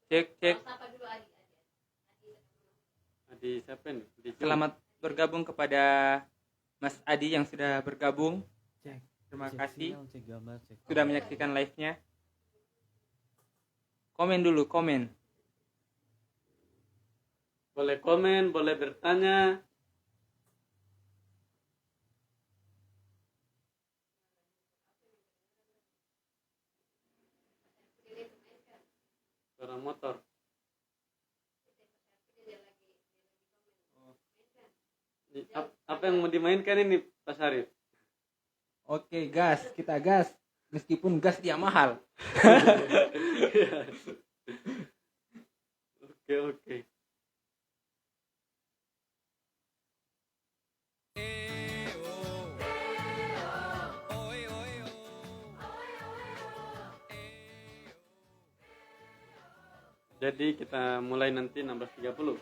Cek cek. Adi siapa nih? Selamat bergabung kepada Mas Adi yang sudah bergabung. Cek. Terima Cek kasih sinyal, cek gambar, cek sudah menyaksikan live-nya. Komen dulu, komen. Boleh komen, boleh bertanya. Suara motor. Apa yang mau dimainkan ini Pak Syarif? Oke, gas, kita gas. Meskipun gas dia mahal. Oke. Jadi kita mulai nanti 16.30.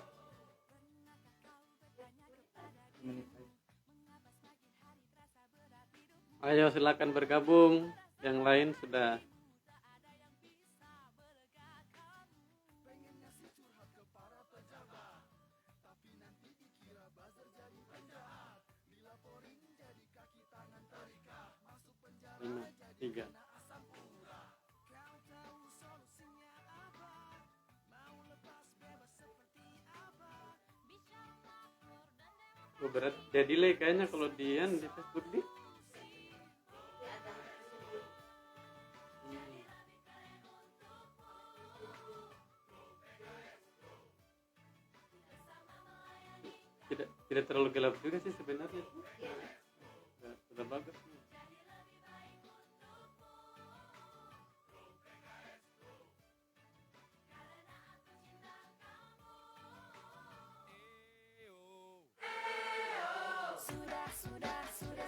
Ayo silakan bergabung. Yang lain sudah. Lima, tiga. Oh, berat. Dia delay kayaknya kalau di Facebook di. Tidak terlalu gelap juga sih sebenarnya. Sudah bagus.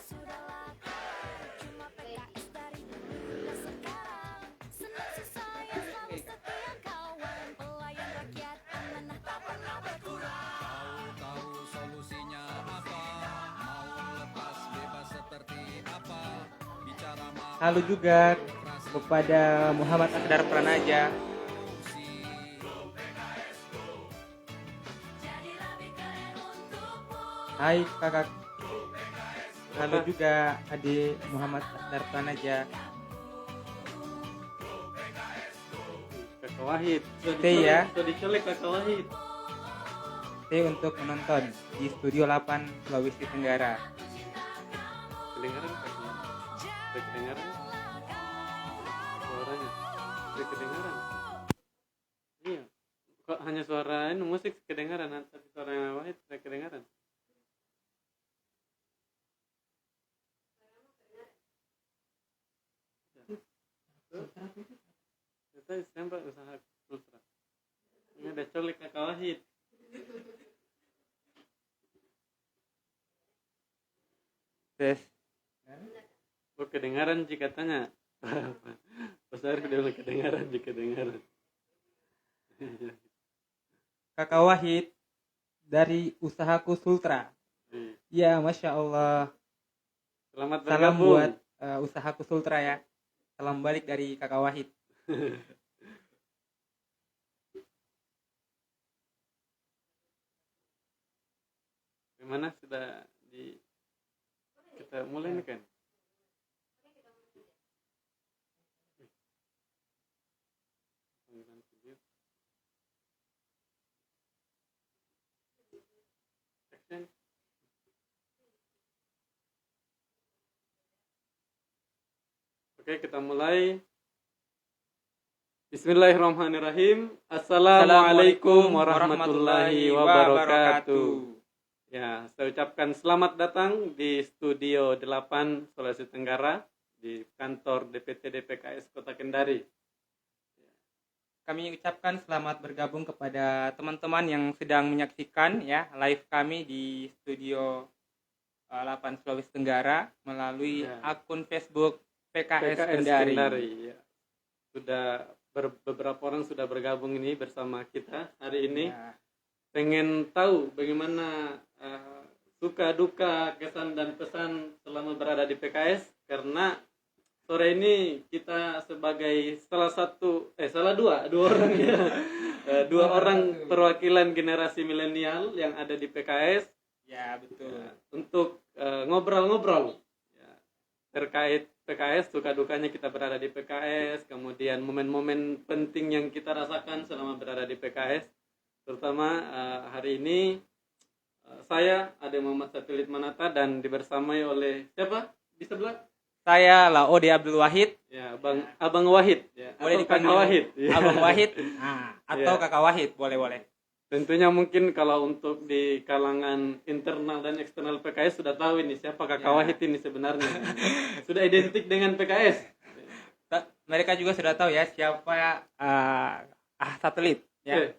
Sudahlah. Cuma PKS dari dulu sekarang. Senang susah yang selalu setia kawan. Pelayan rakyat amanah tak pernah berkurang. Tahu solusinya apa? Mau lepas bebas seperti apa? Bicara Halo juga kepada Muhammad Akhdar Pranaja. Hai kakak. Halo juga adik Muhammad Akhdar Pranaja. Kakak Wahid. T ya. Sudah dicolek Kakak Wahid. T untuk menonton di Studio 8 Sulawesi Tenggara. Kedengaran Kakak? Sudah kedengaran? Suaranya sudah kedengaran? Iya. Kok hanya suara ini musik kedengaran, tapi suara yang Wahid sudah kedengaran? Kita sempat usaha ultra. Ini ada colek Kakak Wahid. Tes. Oh, kedengaran jika tanya. Pas hari udah mulai kedengaran jika kedengaran. Kakak Wahid dari Usahaku Sultra. Ya, Masya Allah. Selamat Salam bergabung. buat Usahaku Sultra ya. Salam balik dari Kakak Wahid. Gimana sudah kita mulai nih kan? Action. Oke, kita mulai. Bismillahirrahmanirrahim. Assalamualaikum warahmatullahi wabarakatuh. Ya, saya ucapkan selamat datang di Studio 8 Sulawesi Tenggara di kantor DPT DPKS Kota Kendari. Kami ucapkan selamat bergabung kepada teman-teman yang sedang menyaksikan ya live kami di Studio 8 Sulawesi Tenggara melalui akun Facebook PKS Kendari. Ya. Sudah beberapa orang sudah bergabung ini bersama kita hari ini. Ya. Pengen tahu bagaimana suka duka kesan dan pesan selama berada di PKS, karena sore ini kita sebagai salah dua orang ya. Dua orang perwakilan generasi milenial yang ada di PKS Ya, betul. untuk ngobrol-ngobrol ya, terkait PKS, suka dukanya kita berada di PKS, kemudian momen-momen penting yang kita rasakan selama berada di PKS. Terutama hari ini saya ada Muhammad Satelit Manata dan dibersamai oleh siapa di sebelah? Saya Laode Abdul Wahid. Ya, Abang Wahid ya. Boleh Atau Kakak dipanggil Wahid. Ya. Abang Wahid. Atau Ya. Kakak Wahid, boleh. Tentunya mungkin kalau untuk di kalangan internal dan eksternal PKS sudah tahu ini siapa Kakak Ya. Wahid ini sebenarnya. Sudah identik dengan PKS. Mereka juga sudah tahu ya siapa Satelit ya.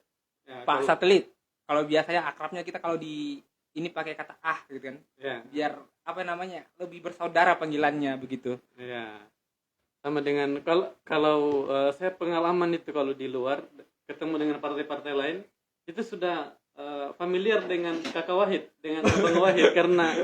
Ya, Pak kalau- Satelit. Kalau biasanya akrabnya kita kalau di ini pakai kata gitu kan. Ya, Biar apa namanya? Lebih bersaudara panggilannya begitu. ya. Sama dengan kalau saya pengalaman itu kalau di luar ketemu dengan partai-partai lain itu sudah familiar dengan Kakak Wahid, dengan Abang Wahid karena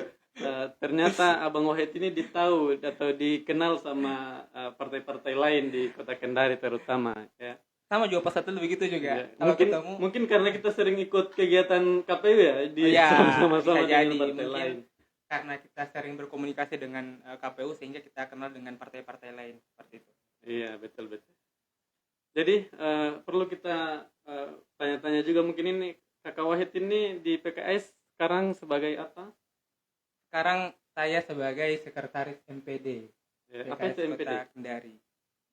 ternyata Abang Wahid ini ditahu atau dikenal sama partai-partai lain di Kota Kendari terutama ya. Sama juga Pak Satelit begitu juga. Ya, Kalau mungkin ketemu mungkin karena kita sering ikut kegiatan KPU ya di ya, sama-sama bisa dengan jadi. partai Mungkin lain. karena kita sering berkomunikasi dengan KPU sehingga kita kenal dengan partai-partai lain seperti itu. Iya, betul. Jadi perlu kita tanya-tanya juga mungkin ini Kakak Wahid ini di PKS sekarang sebagai apa? Sekarang saya sebagai sekretaris MPD Ya, apa itu PKS MPD? Kota Kendari.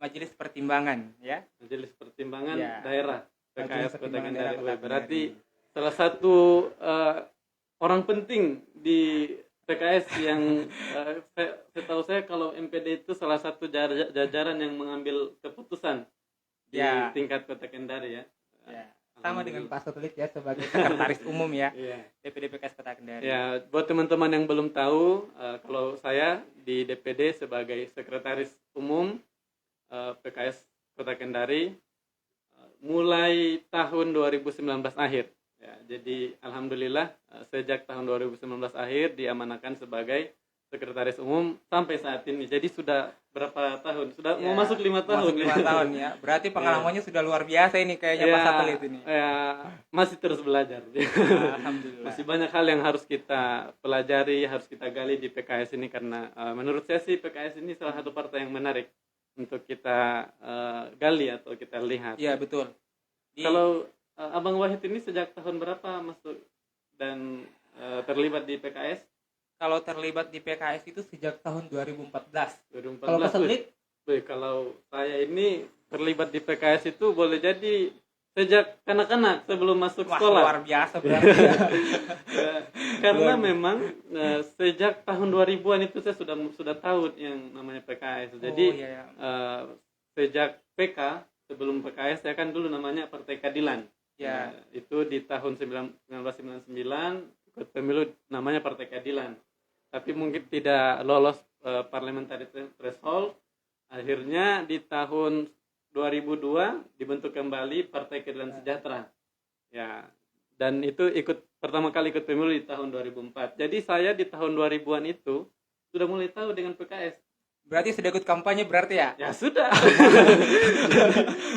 Majelis Pertimbangan ya. Majelis Pertimbangan Ya. Daerah Majelis PKS Kota Pertimbangan Kendari. Daerah Kota Berarti Kendari. salah satu orang penting di PKS yang setahu saya kalau MPD itu salah satu jajaran yang mengambil keputusan di Ya. tingkat Kota Kendari ya. Ya. Sama dengan Pak Satelit ya sebagai sekretaris umum ya Iya. DPD PKS Kota Kendari. Ya, buat teman-teman yang belum tahu, kalau saya di DPD sebagai sekretaris umum PKS Kota Kendari mulai tahun 2019 akhir. Ya, jadi alhamdulillah sejak tahun 2019 akhir diamanahkan sebagai sekretaris umum sampai saat ini. Jadi sudah berapa tahun? Sudah Ya, mau masuk 5 tahun. Masuk 5 tahun ya. Berarti pengalamannya sudah luar biasa ini kayaknya Pak Satelit ini. Ya, masih terus belajar. Alhamdulillah. Masih banyak hal yang harus kita pelajari, harus kita gali di PKS ini karena menurut saya sih PKS ini salah satu partai yang menarik untuk kita gali atau kita lihat. Iya, betul. Kalau Abang Wahid ini sejak tahun berapa masuk dan terlibat di PKS? Kalau terlibat di PKS itu sejak tahun 2014. 2014. Kalau Pak Satelit Kalau saya ini terlibat di PKS itu boleh jadi sejak kanak-kanak sebelum masuk wah, sekolah. luar biasa berarti ya. Karena memang sejak tahun 2000-an itu saya sudah tahu yang namanya PKS. Jadi Oh, iya. sejak PK sebelum PKS saya kan dulu namanya Partai Keadilan. Ya. Itu di tahun 1999 ikut pemilu namanya Partai Keadilan. Tapi mungkin tidak lolos parliamentary threshold. Akhirnya di tahun 2002 dibentuk kembali Partai Keadilan Sejahtera. Ya. Dan itu pertama kali ikut pemilu di tahun 2004. Jadi saya di tahun 2000-an itu sudah mulai tahu dengan PKS. Berarti sudah ikut kampanye berarti ya? Ya sudah.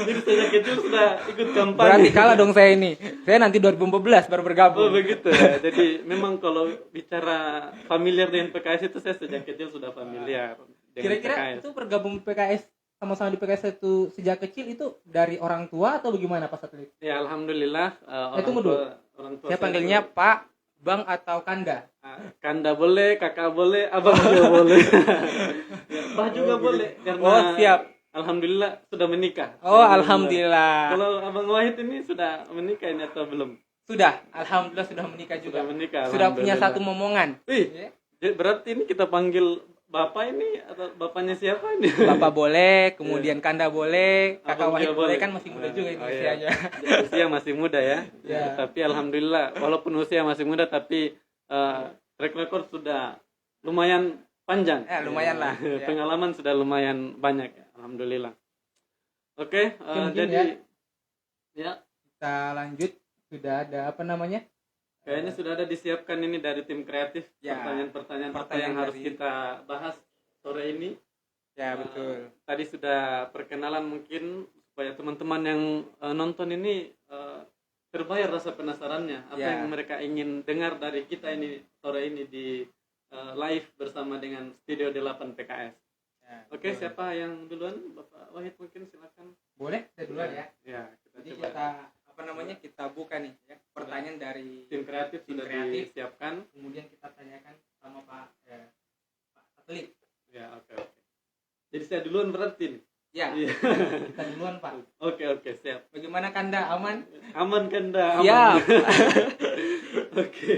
Jadi sejak kecil sudah ikut kampanye. Berarti kalah dong saya ini. Saya nanti 2014 baru Oh bergabung. begitu ya. Jadi memang kalau bicara familiar dengan PKS itu saya sejak kecil sudah familiar dengan Kira-kira PKS. itu bergabung PKS sama-sama di PKS itu sejak kecil itu dari orang tua atau bagaimana Pak Satelit? Ya alhamdulillah tunggu dulu. orang tua Saya saya panggilnya itu, Pak, Bang atau Kanda. Kanda boleh, kakak boleh, abang juga boleh. Ya, Bah juga boleh karena Oh, siap. alhamdulillah sudah menikah. Oh, alhamdulillah. Kalau Abang Wahid ini sudah menikah ini atau belum? Sudah, alhamdulillah sudah menikah juga. Sudah menikah. Sudah punya alhamdulillah. satu momongan. Ih, berarti ini kita panggil bapak ini atau bapaknya siapa ini? Bapak boleh, kemudian Kanda boleh, Kakak Abang Wahid juga boleh kan masih muda juga ini Oh, iya. usianya. Usia masih muda ya. Ya. Tapi alhamdulillah walaupun usia masih muda tapi track record sudah lumayan panjang. Lumayan lah. Ya. Pengalaman sudah lumayan banyak ya. Alhamdulillah. Oke, mungkin jadi ya Kita lanjut, sudah ada apa namanya? kayaknya sudah ada disiapkan ini dari tim kreatif Ya. pertanyaan-pertanyaan apa Pertanyaan yang harus dari- kita bahas sore ini. Ya, betul. Tadi sudah perkenalan, mungkin supaya teman-teman yang nonton ini terbayar rasa penasarannya apa Ya. yang mereka ingin dengar dari kita ini sore ini di live bersama dengan Studio 8 PKS. Ya, Oke, betul. siapa yang duluan? Bapak Wahid mungkin silakan. Boleh saya duluan ya. Ya, kita Jadi coba. kita buka nih ya, pertanyaan dari Tim kreatif Tim sudah kreatif. disiapkan. kemudian kita tanyakan sama Pak Satelit. Ya, oke. Jadi saya duluan berarti nih. Ya, Iya. kita duluan Pak. Oke, siap. Bagaimana Kanda, aman? Aman kan dah? Aman. Siap. Oke.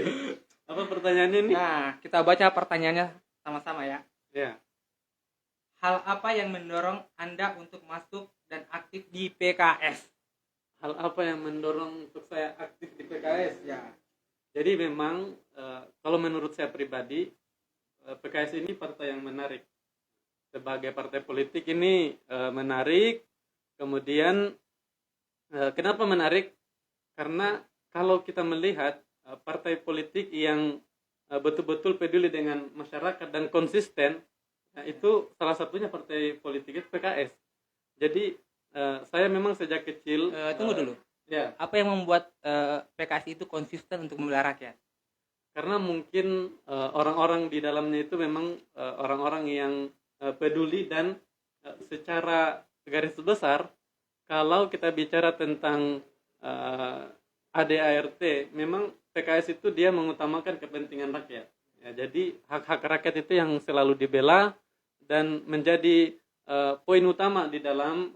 Apa pertanyaannya nih? Nah, kita baca pertanyaannya sama-sama ya. Ya. Hal apa yang mendorong Anda untuk masuk dan aktif di PKS? Hal apa yang mendorong untuk saya aktif di PKS? Ya. Jadi memang kalau menurut saya pribadi PKS ini partai yang menarik. Sebagai partai politik ini menarik. Kemudian kenapa menarik? Karena kalau kita melihat partai politik yang betul-betul peduli dengan masyarakat dan konsisten, itu salah satunya partai politik itu PKS. Jadi saya memang sejak kecil Tunggu dulu. ya, Apa yang membuat PKS itu konsisten untuk membela rakyat? karena mungkin orang-orang di dalamnya itu memang orang-orang yang peduli dan secara garis besar kalau kita bicara tentang ADART, memang PKS itu dia mengutamakan kepentingan rakyat. Ya, jadi hak-hak rakyat itu yang selalu dibela dan menjadi poin utama di dalam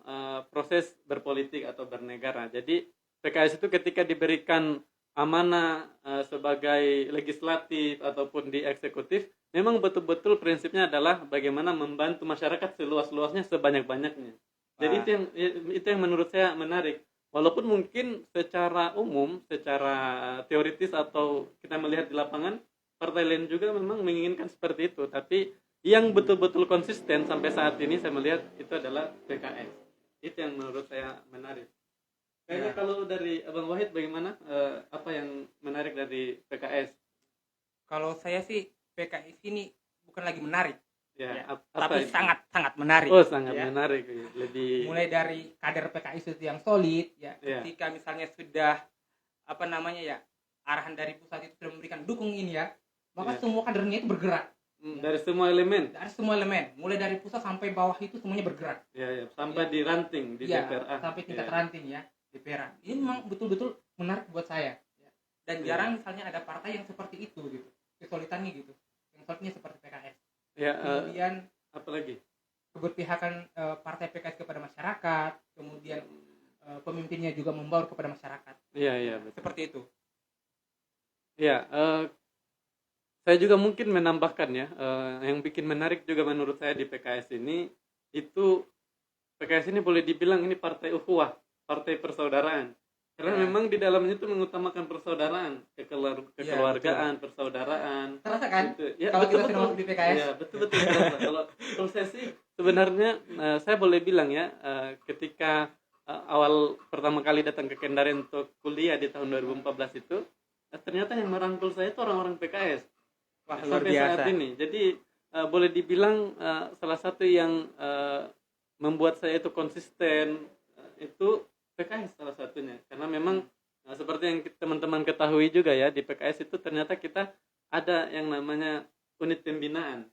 proses berpolitik atau bernegara. Jadi PKS itu ketika diberikan amanah sebagai legislatif ataupun di eksekutif, memang betul-betul prinsipnya adalah bagaimana membantu masyarakat seluas-luasnya, sebanyak-banyaknya. Jadi itu yang menurut saya menarik. Walaupun mungkin secara umum, secara teoritis atau kita melihat di lapangan, partai lain juga memang menginginkan seperti itu. Tapi yang betul-betul konsisten sampai saat ini saya melihat itu adalah PKS. Itu yang menurut saya menarik. Kayaknya Ya. kalau dari Abang Wahid bagaimana? Apa yang menarik dari PKS? Kalau saya sih PKS ini bukan lagi menarik, Ya, Ya, apa tapi itu? sangat menarik. Oh, sangat ya. menarik. Lebih Mulai dari kader PKS itu yang solid ya. Ya. Ketika misalnya sudah arahan dari pusat itu sudah memberikan dukung ini ya, maka Ya. semua kadernya itu bergerak dari semua elemen. dari semua elemen, mulai dari pusat sampai bawah itu semuanya bergerak. Ya, sampai di ranting di Ya, DPRA. sampai tingkat Ya. ranting ya, DPRA. Ini memang betul-betul menarik buat saya. Ya. Dan Ya. jarang misalnya ada partai yang seperti itu gitu, kesulitannya gitu. Yang solidnya seperti PKS. Ya, Kemudian apalagi? keberpihakan partai PKS kepada masyarakat, kemudian pemimpinnya juga membaur kepada masyarakat. Iya, betul. Seperti itu. Ya, saya juga mungkin menambahkan ya, yang bikin menarik juga menurut saya di PKS ini, itu PKS ini boleh dibilang ini partai ukhuwah, partai persaudaraan. Karena Ya. memang di dalamnya itu mengutamakan persaudaraan, kekeluargaan, persaudaraan. Terasa kan? Gitu. Ya, Kalau kita betul-betul. sudah masuk di PKS. Ya, betul-betul. terasa. Kalau saya sih sebenarnya saya boleh bilang ya, ketika awal pertama kali datang ke Kendari untuk kuliah di tahun 2014 itu, ternyata yang merangkul saya itu orang-orang PKS. Wah, luar Sampai biasa. saat ini. Jadi boleh dibilang salah satu yang membuat saya itu konsisten itu PKS salah satunya. Karena memang seperti yang teman-teman ketahui juga ya, di PKS itu ternyata kita ada yang namanya unit pembinaan.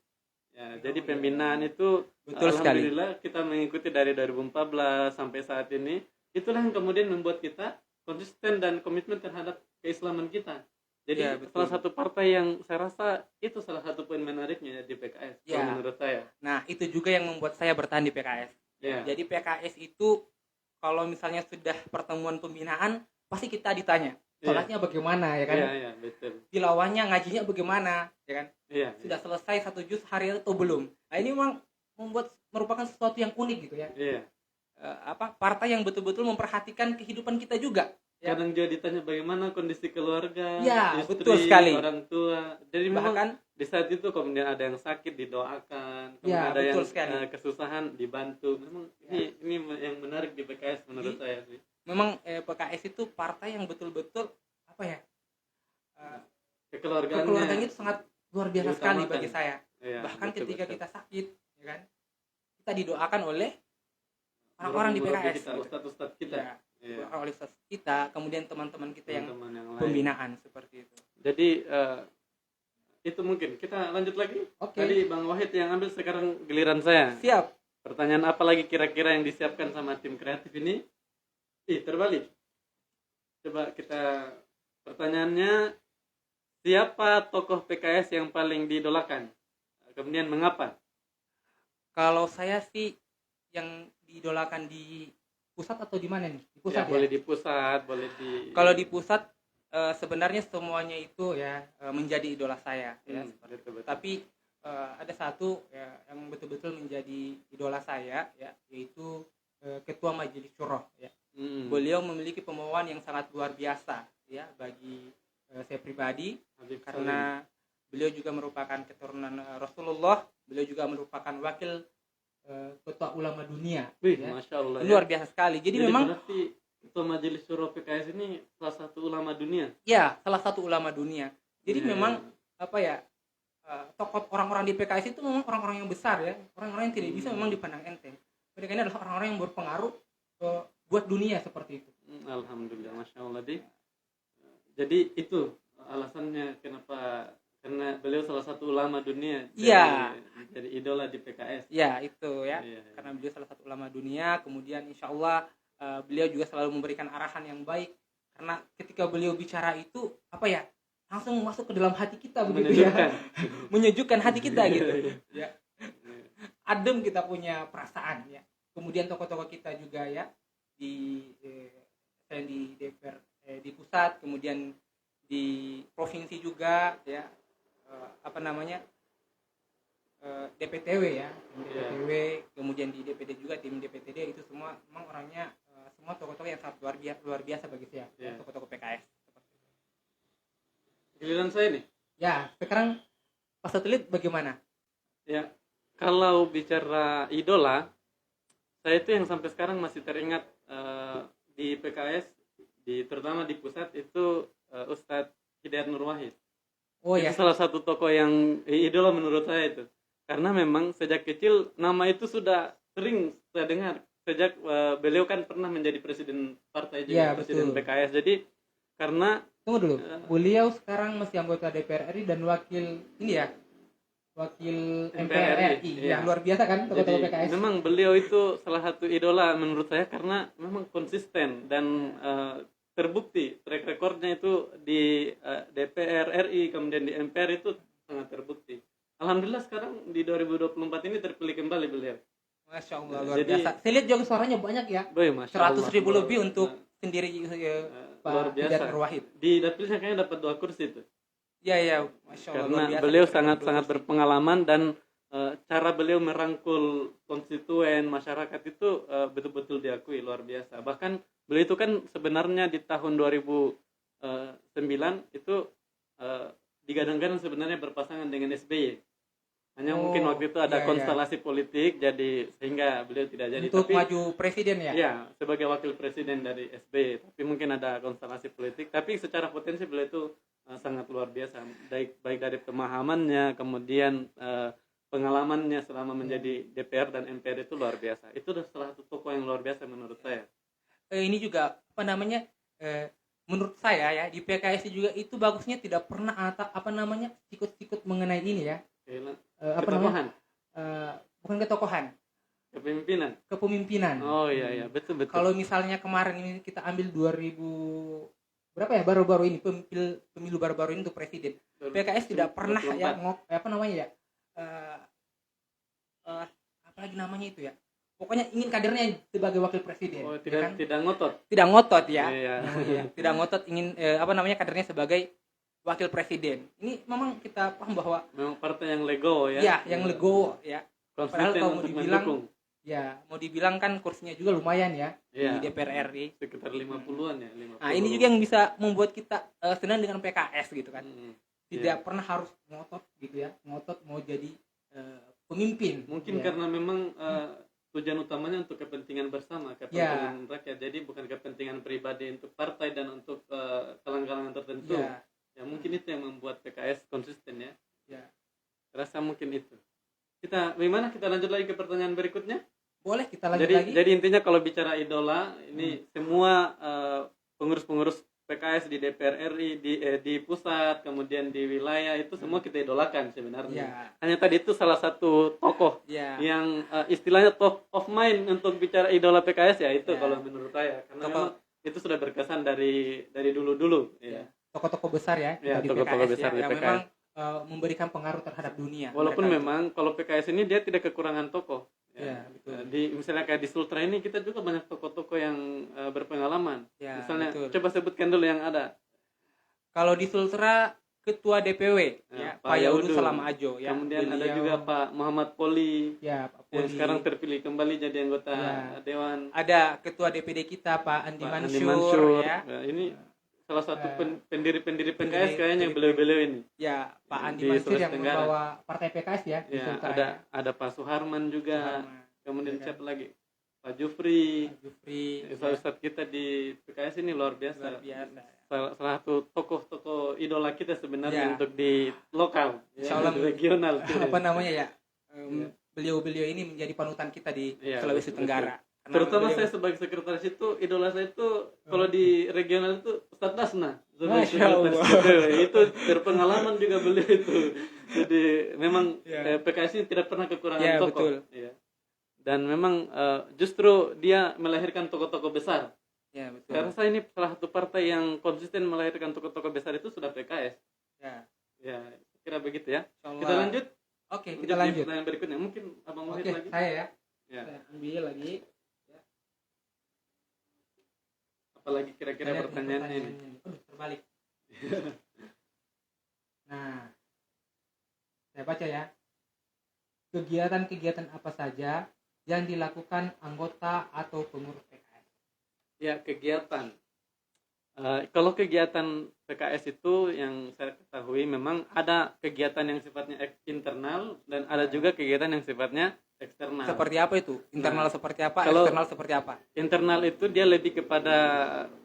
Ya, jadi pembinaan itu Betul sekali. alhamdulillah kita mengikuti dari 2014 sampai saat ini. Itulah yang kemudian membuat kita konsisten dan komitmen terhadap keislaman kita. Jadi Ya, betul. salah satu partai yang saya rasa itu salah satu poin menariknya di PKS Ya. kalau menurut saya. Nah, itu juga yang membuat saya bertahan di PKS. Ya. Jadi PKS itu kalau misalnya sudah pertemuan pembinaan, pasti kita ditanya, sholatnya bagaimana ya kan? Iya, betul. Tilawahnya, ngajinya bagaimana ya kan? Iya. Sudah selesai 1 juz hari atau belum? Nah, ini memang merupakan sesuatu yang unik gitu ya. Iya. Partai yang betul-betul memperhatikan kehidupan kita juga. Ya. Kadang juga ditanya bagaimana kondisi keluarga, Ya, istri, betul sekali. orang tua. Jadi memang Bahkan di saat itu kemudian ada yang sakit didoakan, kemudian Ya, ada yang betul sekali. kesusahan dibantu. Memang ini yang menarik di PKS menurut saya sih. memang PKS itu partai yang betul-betul Kekeluargaannya. kekeluarganya itu sangat luar biasa sekali diutamakan. bagi saya. Iya, Bahkan betul, ketika betul. kita sakit, ya kan, kita kita didoakan oleh orang-orang di Murabbi PKS kita, gitu. ustadz-ustadz kita. Ya, Iya. oleh ustaz kita, kemudian teman-teman kita yang Teman-teman yang lain. pembinaan seperti itu. Jadi itu mungkin kita lanjut lagi. Oke. Tadi Bang Wahid yang ambil, sekarang giliran saya. Siap. Pertanyaan apa lagi kira-kira yang disiapkan sama tim kreatif ini? Terbalik. Coba kita, pertanyaannya, siapa tokoh PKS yang paling diidolakan? Kemudian mengapa? Kalau saya sih yang diidolakan di pusat atau di mana nih? Di pusat ya? Boleh di pusat, boleh di... Kalau di pusat sebenarnya semuanya itu ya menjadi idola saya ya. betul. Tapi ada satu ya, yang betul-betul menjadi idola saya ya, yaitu Ketua Majelis Syuro ya. Beliau memiliki pembawaan yang sangat luar biasa ya bagi saya pribadi, Habib karena beliau juga merupakan keturunan Rasulullah, beliau juga merupakan wakil ketua ulama dunia. Wih, Ya. Masya Allah. Ini luar biasa sekali. Jadi memang berarti Ketua Majelis Syuro PKS ini salah satu ulama dunia. ya salah satu ulama dunia. Jadi Iya, memang apa ya, tokoh orang-orang di PKS itu memang orang-orang yang besar ya, orang-orang yang tidak bisa memang dipandang enteng. Mereka ini adalah orang-orang yang berpengaruh buat dunia seperti itu. Alhamdulillah, Masya Allah. Jadi itu alasannya kenapa, karena beliau salah satu ulama dunia. Iya. Jadi idola di PKS. Ya itu ya, Iya. karena beliau salah satu ulama dunia. Kemudian insya Allah beliau juga selalu memberikan arahan yang baik, karena ketika beliau bicara itu apa ya, langsung masuk ke dalam hati kita begitu ya, menyejukkan hati kita gitu ya, adem kita punya perasaan ya. Kemudian tokoh-tokoh kita juga ya di selain di DPR di pusat, kemudian di provinsi juga ya, DPTW ya, DPTW, kemudian di DPD juga, tim DPTD, itu semua memang orangnya semua tokoh-tokoh yang sangat luar biasa bagi saya, Iya. tokoh-tokoh PKS. Giliran saya nih. Ya, sekarang Pak Satelit bagaimana? Ya, kalau bicara idola, saya itu yang sampai sekarang masih teringat di PKS, terutama di pusat itu Ustadz Hidayat Nur Wahid. Oh Itu ya, salah satu tokoh yang idola menurut saya itu. Karena memang sejak kecil nama itu sudah sering saya dengar. Sejak beliau kan pernah menjadi presiden partai juga, Ya, presiden betul. PKS. Jadi karena tunggu dulu. Beliau sekarang masih anggota DPR RI dan wakil ini ya, wakil MPR RI. Iya. Ya, luar biasa kan tokoh-tokoh jadi PKS. memang beliau itu salah satu idola menurut saya, karena memang konsisten dan terbukti track recordnya itu di DPR RI, kemudian di MPR itu sangat terbukti. Alhamdulillah sekarang di 2024 ini terpilih kembali beliau. Masya Allah, luar Jadi- biasa. Saya lihat juga suaranya banyak ya, Boy, Masya 100.000 Allah. lebih untuk sendiri luar Pak biasa. Hidayat Nur Wahid. Di dapilnya kayaknya dapat 2 kursi itu. Ya, Masya Allah, Karena luar biasa. beliau sangat berpengalaman dan cara beliau merangkul konstituen masyarakat itu betul-betul diakui luar biasa. Bahkan beliau itu kan sebenarnya di tahun 2009 itu digadang-gadang sebenarnya berpasangan dengan SBY. Hanya Oh, mungkin waktu itu ada iya, konstelasi politik, jadi sehingga beliau tidak jadi. Untuk Tapi maju presiden ya. ya sebagai wakil presiden dari SBY, tapi mungkin ada konstelasi politik. Tapi secara potensi beliau itu sangat luar biasa, baik dari pemahamannya, kemudian pengalamannya selama menjadi DPR dan MPR itu luar biasa. Itu salah satu tokoh yang luar biasa menurut saya. Ini juga menurut saya ya, di PKS juga itu bagusnya tidak pernah sikut-sikut mengenai ini ya, Ketokohan, bukan ketokohan, kepemimpinan. Oh iya betul. Kalau misalnya kemarin ini kita ambil 2000 berapa ya, baru-baru ini pemilu baru-baru ini untuk presiden, PKS tidak pernah ya apalagi namanya itu ya, pokoknya ingin kadernya sebagai wakil presiden. Oh, ya kan? tidak ngotot. Tidak ngotot ya. Iya. Namanya. Tidak ngotot ingin kadernya sebagai wakil presiden. Ini memang kita paham bahwa Memang partai yang legowo ya. ya yang legowo ya. Padahal Konsisten kalau mau untuk dibilang mendukung. ya, mau dibilang kan kursinya juga lumayan ya Iya. di DPR RI. Sekitar 50-an ya. 50. Nah, ini juga yang bisa membuat kita senang dengan PKS gitu kan. Hmm. Tidak pernah harus ngotot gitu ya. Ngotot mau jadi pemimpin. Mungkin ya. karena memang tujuan utamanya untuk kepentingan bersama, kepentingan rakyat. Jadi bukan kepentingan pribadi untuk partai dan untuk kalangan-kalangan tertentu. Ya. Ya mungkin itu yang membuat PKS konsisten ya. Ya. Rasa mungkin itu. kita bagaimana, kita lanjut lagi ke pertanyaan berikutnya. Boleh kita lanjut Jadi lagi? jadi intinya kalau bicara idola ini semua pengurus-pengurus PKS di DPR RI, di pusat, kemudian di wilayah itu semua kita idolakan sebenarnya. Ya. Hanya tadi itu salah satu tokoh Ya. yang istilahnya top of mind untuk bicara idola PKS ya itu Ya. kalau menurut saya, karena Tokoh. memang itu sudah berkesan dari dulu-dulu ya. Tokoh-tokoh besar ya, Ya, di tokoh-tokoh PKS besar ya, di yang PKS. memang memberikan pengaruh terhadap dunia. Walaupun Mereka memang kalau PKS ini dia tidak kekurangan tokoh. Ya, betul. Di misalnya kayak di Sultra ini kita juga banyak tokoh-tokoh yang berpengalaman. Ya, Misalnya betul. coba sebutkan dulu yang ada. Kalau di Sultra ketua DPW Ya, ya, Pak Pak Yaudu Yaudu. Salam Ajo ya. Kemudian ada Beliau- juga Pak Muhammad Poli ya, Pak yang Poli. sekarang terpilih kembali jadi anggota Ya. dewan. Ada ketua DPD kita Pak Andi Pak Andi Mansur ya. Ya, ini salah satu pendiri-pendiri PKS pendiri- kayaknya pendiri- beliau-beliau ini. Ya, Pak Andi Di Mansur Sulawesi yang Tenggara. membawa partai PKS ya di Ya, Sultra. ada Pak Suharman juga. Suharman. Kemudian Ya kan? siapa lagi? Pak Jufri. Pak Jufri. Ustadz kita di PKS ini luar biasa. Luar biasa. Salah satu tokoh-tokoh idola kita sebenarnya Ya. untuk di lokal, Insya Allah di regional. Apa namanya ya? Beliau-beliau ini menjadi panutan kita di Iya, Sulawesi betul. Tenggara. Karena Terutama beliau- saya sebagai sekretaris itu, idola saya itu kalau di regional itu Ustadz Dasna sebagai Masya Allah. sekretaris itu berpengalaman juga beliau itu. Jadi memang Ya. PKS ini tidak pernah kekurangan Ya, tokoh. betul. Ya. Dan memang justru dia melahirkan tokoh-tokoh besar. Ya, betul. Saya rasa ini salah satu partai yang konsisten melahirkan tokoh-tokoh besar itu sudah PKS. Ya. Ya, kira begitu ya. Insyaallah. Kita lanjut. Oke, Di kita lanjut. pertanyaan berikutnya. Mungkin Abang Wahid Oke, lagi. saya ya. Ya. Saya ambil lagi. Apalagi kira-kira Saya lihat nih pertanyaannya ini. pertanyaannya. Aduh, terbalik. Nah, saya baca ya. Kegiatan-kegiatan apa saja yang dilakukan anggota atau pengurus PKS? Ya, kegiatan. Kalau kegiatan PKS itu yang saya ketahui memang ada kegiatan yang sifatnya internal dan ada juga kegiatan yang sifatnya eksternal. Seperti apa itu? Internal Nah, seperti apa? kalau- Eksternal seperti apa? Internal itu dia lebih kepada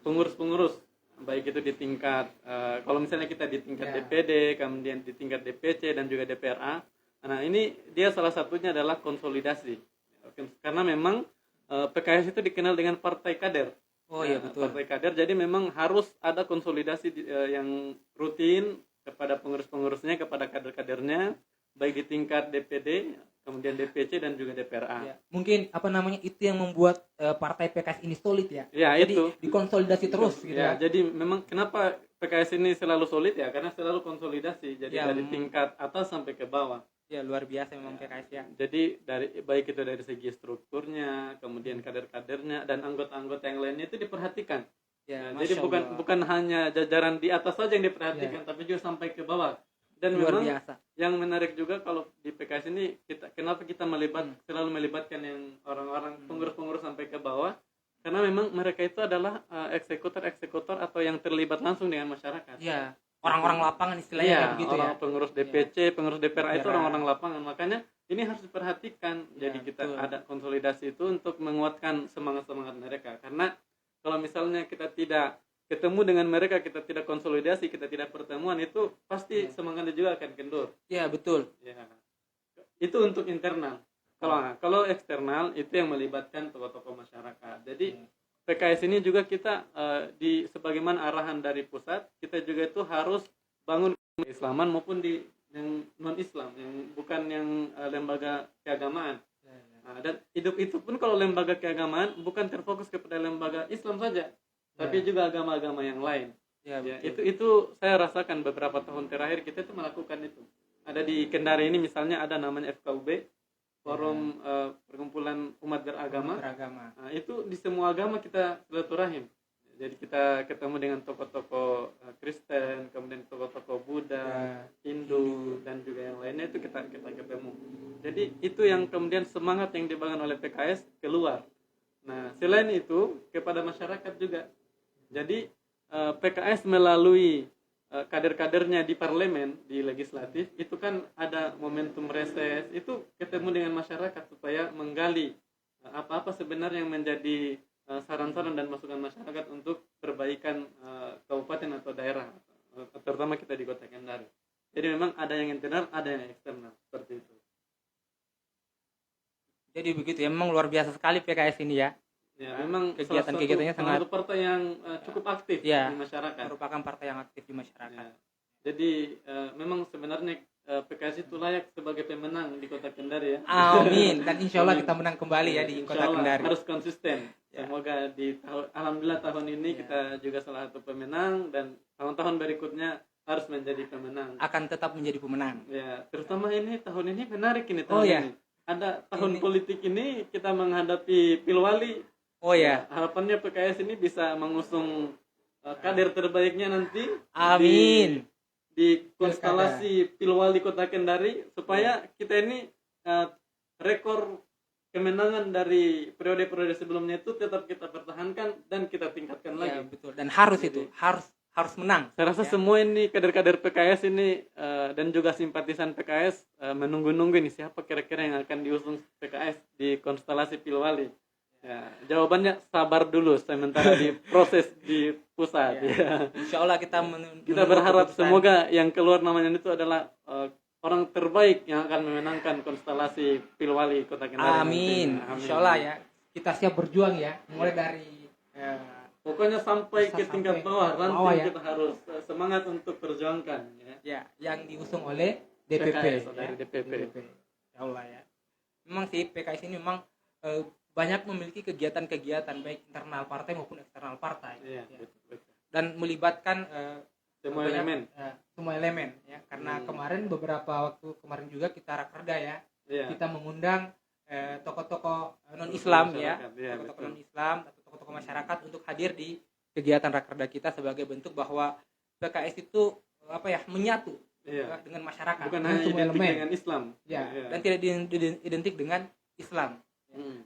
pengurus-pengurus, baik itu di tingkat kalau misalnya kita di tingkat Ya. DPD, kemudian di tingkat DPC dan juga DPRA. Nah, ini dia salah satunya adalah konsolidasi. Karena memang PKS itu dikenal dengan partai kader. Oh iya, betul. Partai kader, jadi memang harus ada konsolidasi yang rutin kepada pengurus-pengurusnya, kepada kader-kadernya, baik di tingkat DPD, kemudian DPC dan juga DPRA. Ya, mungkin apa namanya itu yang membuat partai PKS ini solid ya. Ya, Jadi itu. dikonsolidasi terus gitu Ya, ya. jadi memang kenapa PKS ini selalu solid ya, karena selalu konsolidasi. Jadi Ya, dari tingkat atas sampai ke bawah. Ya, luar biasa memang PKS ya. Jadi baik itu dari segi strukturnya, kemudian kader-kadernya dan anggota-anggota yang lainnya itu diperhatikan. Ya, Jadi Masya bukan Allah. bukan hanya jajaran di atas saja yang diperhatikan, tapi juga sampai ke bawah. Dan luar memang biasa. yang menarik juga kalau di PKS ini kenapa kita selalu melibatkan yang orang-orang pengurus-pengurus sampai ke bawah, karena memang mereka itu adalah eksekutor atau yang terlibat langsung dengan masyarakat. Ya, orang-orang lapangan istilahnya Iya, kayak begitu ya. orang pengurus DPC, pengurus DPRA itu DPRA. orang-orang lapangan. Makanya ini harus diperhatikan. Ya, Jadi kita betul. ada konsolidasi itu untuk menguatkan semangat-semangat mereka. Karena kalau misalnya kita tidak ketemu dengan mereka, kita tidak konsolidasi, kita tidak pertemuan, itu pasti semangatnya juga akan kendur. Ya, betul. Ya. Itu untuk internal. Kalau eksternal itu yang melibatkan tokoh-tokoh masyarakat. Jadi PKS ini juga kita di sebagaimana arahan dari pusat, kita juga itu harus bangun keislaman maupun di yang non Islam, yang bukan yang lembaga keagamaan. Nah, dan hidup itu pun kalau lembaga keagamaan bukan terfokus kepada lembaga Islam saja, tapi juga agama-agama yang lain. Ya, Ya, betul. itu saya rasakan beberapa tahun terakhir kita itu melakukan itu. Ada di Kendari ini misalnya ada namanya FKUB, Forum Perkumpulan Umat Beragama. Beragama. Nah, itu di semua agama kita silaturahim. Jadi kita ketemu dengan tokoh-tokoh Kristen, kemudian tokoh-tokoh Buddha, Hindu dan juga yang lainnya itu kita ketemu. Jadi itu yang kemudian semangat yang dibangun oleh PKS keluar. Nah, selain itu kepada masyarakat juga. Jadi PKS melalui kader-kadernya di parlemen, di legislatif, itu kan ada momentum reses, itu ketemu dengan masyarakat supaya menggali apa-apa sebenarnya yang menjadi saran-saran dan masukan masyarakat untuk perbaikan kabupaten atau daerah, terutama kita di Kota Kendari. Jadi memang ada yang internal, ada yang eksternal, seperti itu. Jadi begitu ya, memang luar biasa sekali PKS ini ya. Ya, memang Kegiatan-kegiatannya salah sangat- satu partai yang cukup aktif Ya. di masyarakat. Merupakan partai yang aktif di masyarakat. Ya. Jadi memang sebenarnya PKS itu layak sebagai pemenang di Kota Kendari ya. Amin. Dan insya Allah kita menang kembali ya di Insya Kota Allah Kendari. harus konsisten. Ya. Semoga alhamdulillah tahun ini Ya. kita juga salah satu pemenang dan tahun-tahun berikutnya harus menjadi pemenang. Akan tetap menjadi pemenang. Ya, terutama ini tahun ini menarik ini Oh, tahun ya. ini. Ada tahun Ini- politik ini kita menghadapi pilwali. Oh ya. Harapannya PKS ini bisa mengusung kader terbaiknya nanti. Amin. Di konstelasi pilwali Kota Kendari supaya kita ini rekor kemenangan dari periode-periode sebelumnya itu tetap kita pertahankan dan kita tingkatkan Ya, lagi. betul. Dan harus itu, harus menang. Saya rasa Ya. semua ini kader-kader PKS ini dan juga simpatisan PKS menunggu-nunggu ini siapa kira-kira yang akan diusung PKS di konstelasi pilwali. Ya, jawabannya sabar dulu sementara di proses di pusat. Ya. Insya Allah kita Kita berharap semoga yang keluar namanya itu adalah orang terbaik yang akan memenangkan konstelasi pilwali Kota Kendari. Amin. nanti. Insya Allah ya. Kita siap berjuang ya. Mulai dari Pokoknya sampai ke Sampai tingkat bawah, ranting bawah, ya. kita harus semangat untuk perjuangkan. Ya. ya yang diusung oleh DPP. PKS, dari DPP. Insya Allah ya. Memang sih PKS ini memang banyak memiliki kegiatan-kegiatan baik internal partai maupun eksternal partai. Iya, Ya. betul. Dan melibatkan Semua elemen. semua elemen ya. Karena kemarin beberapa waktu kemarin juga kita rakerda ya. Iya. Kita mengundang tokoh-tokoh non-Islam ya, Masyarakat, ya, tokoh-tokoh betul. non-Islam atau tokoh-tokoh masyarakat untuk hadir di kegiatan rakerda kita sebagai bentuk bahwa PKS itu menyatu Iya. dengan masyarakat, Bukan dengan hanya semua identik elemen, dengan Islam. ya, Iya. dan tidak identik dengan Islam.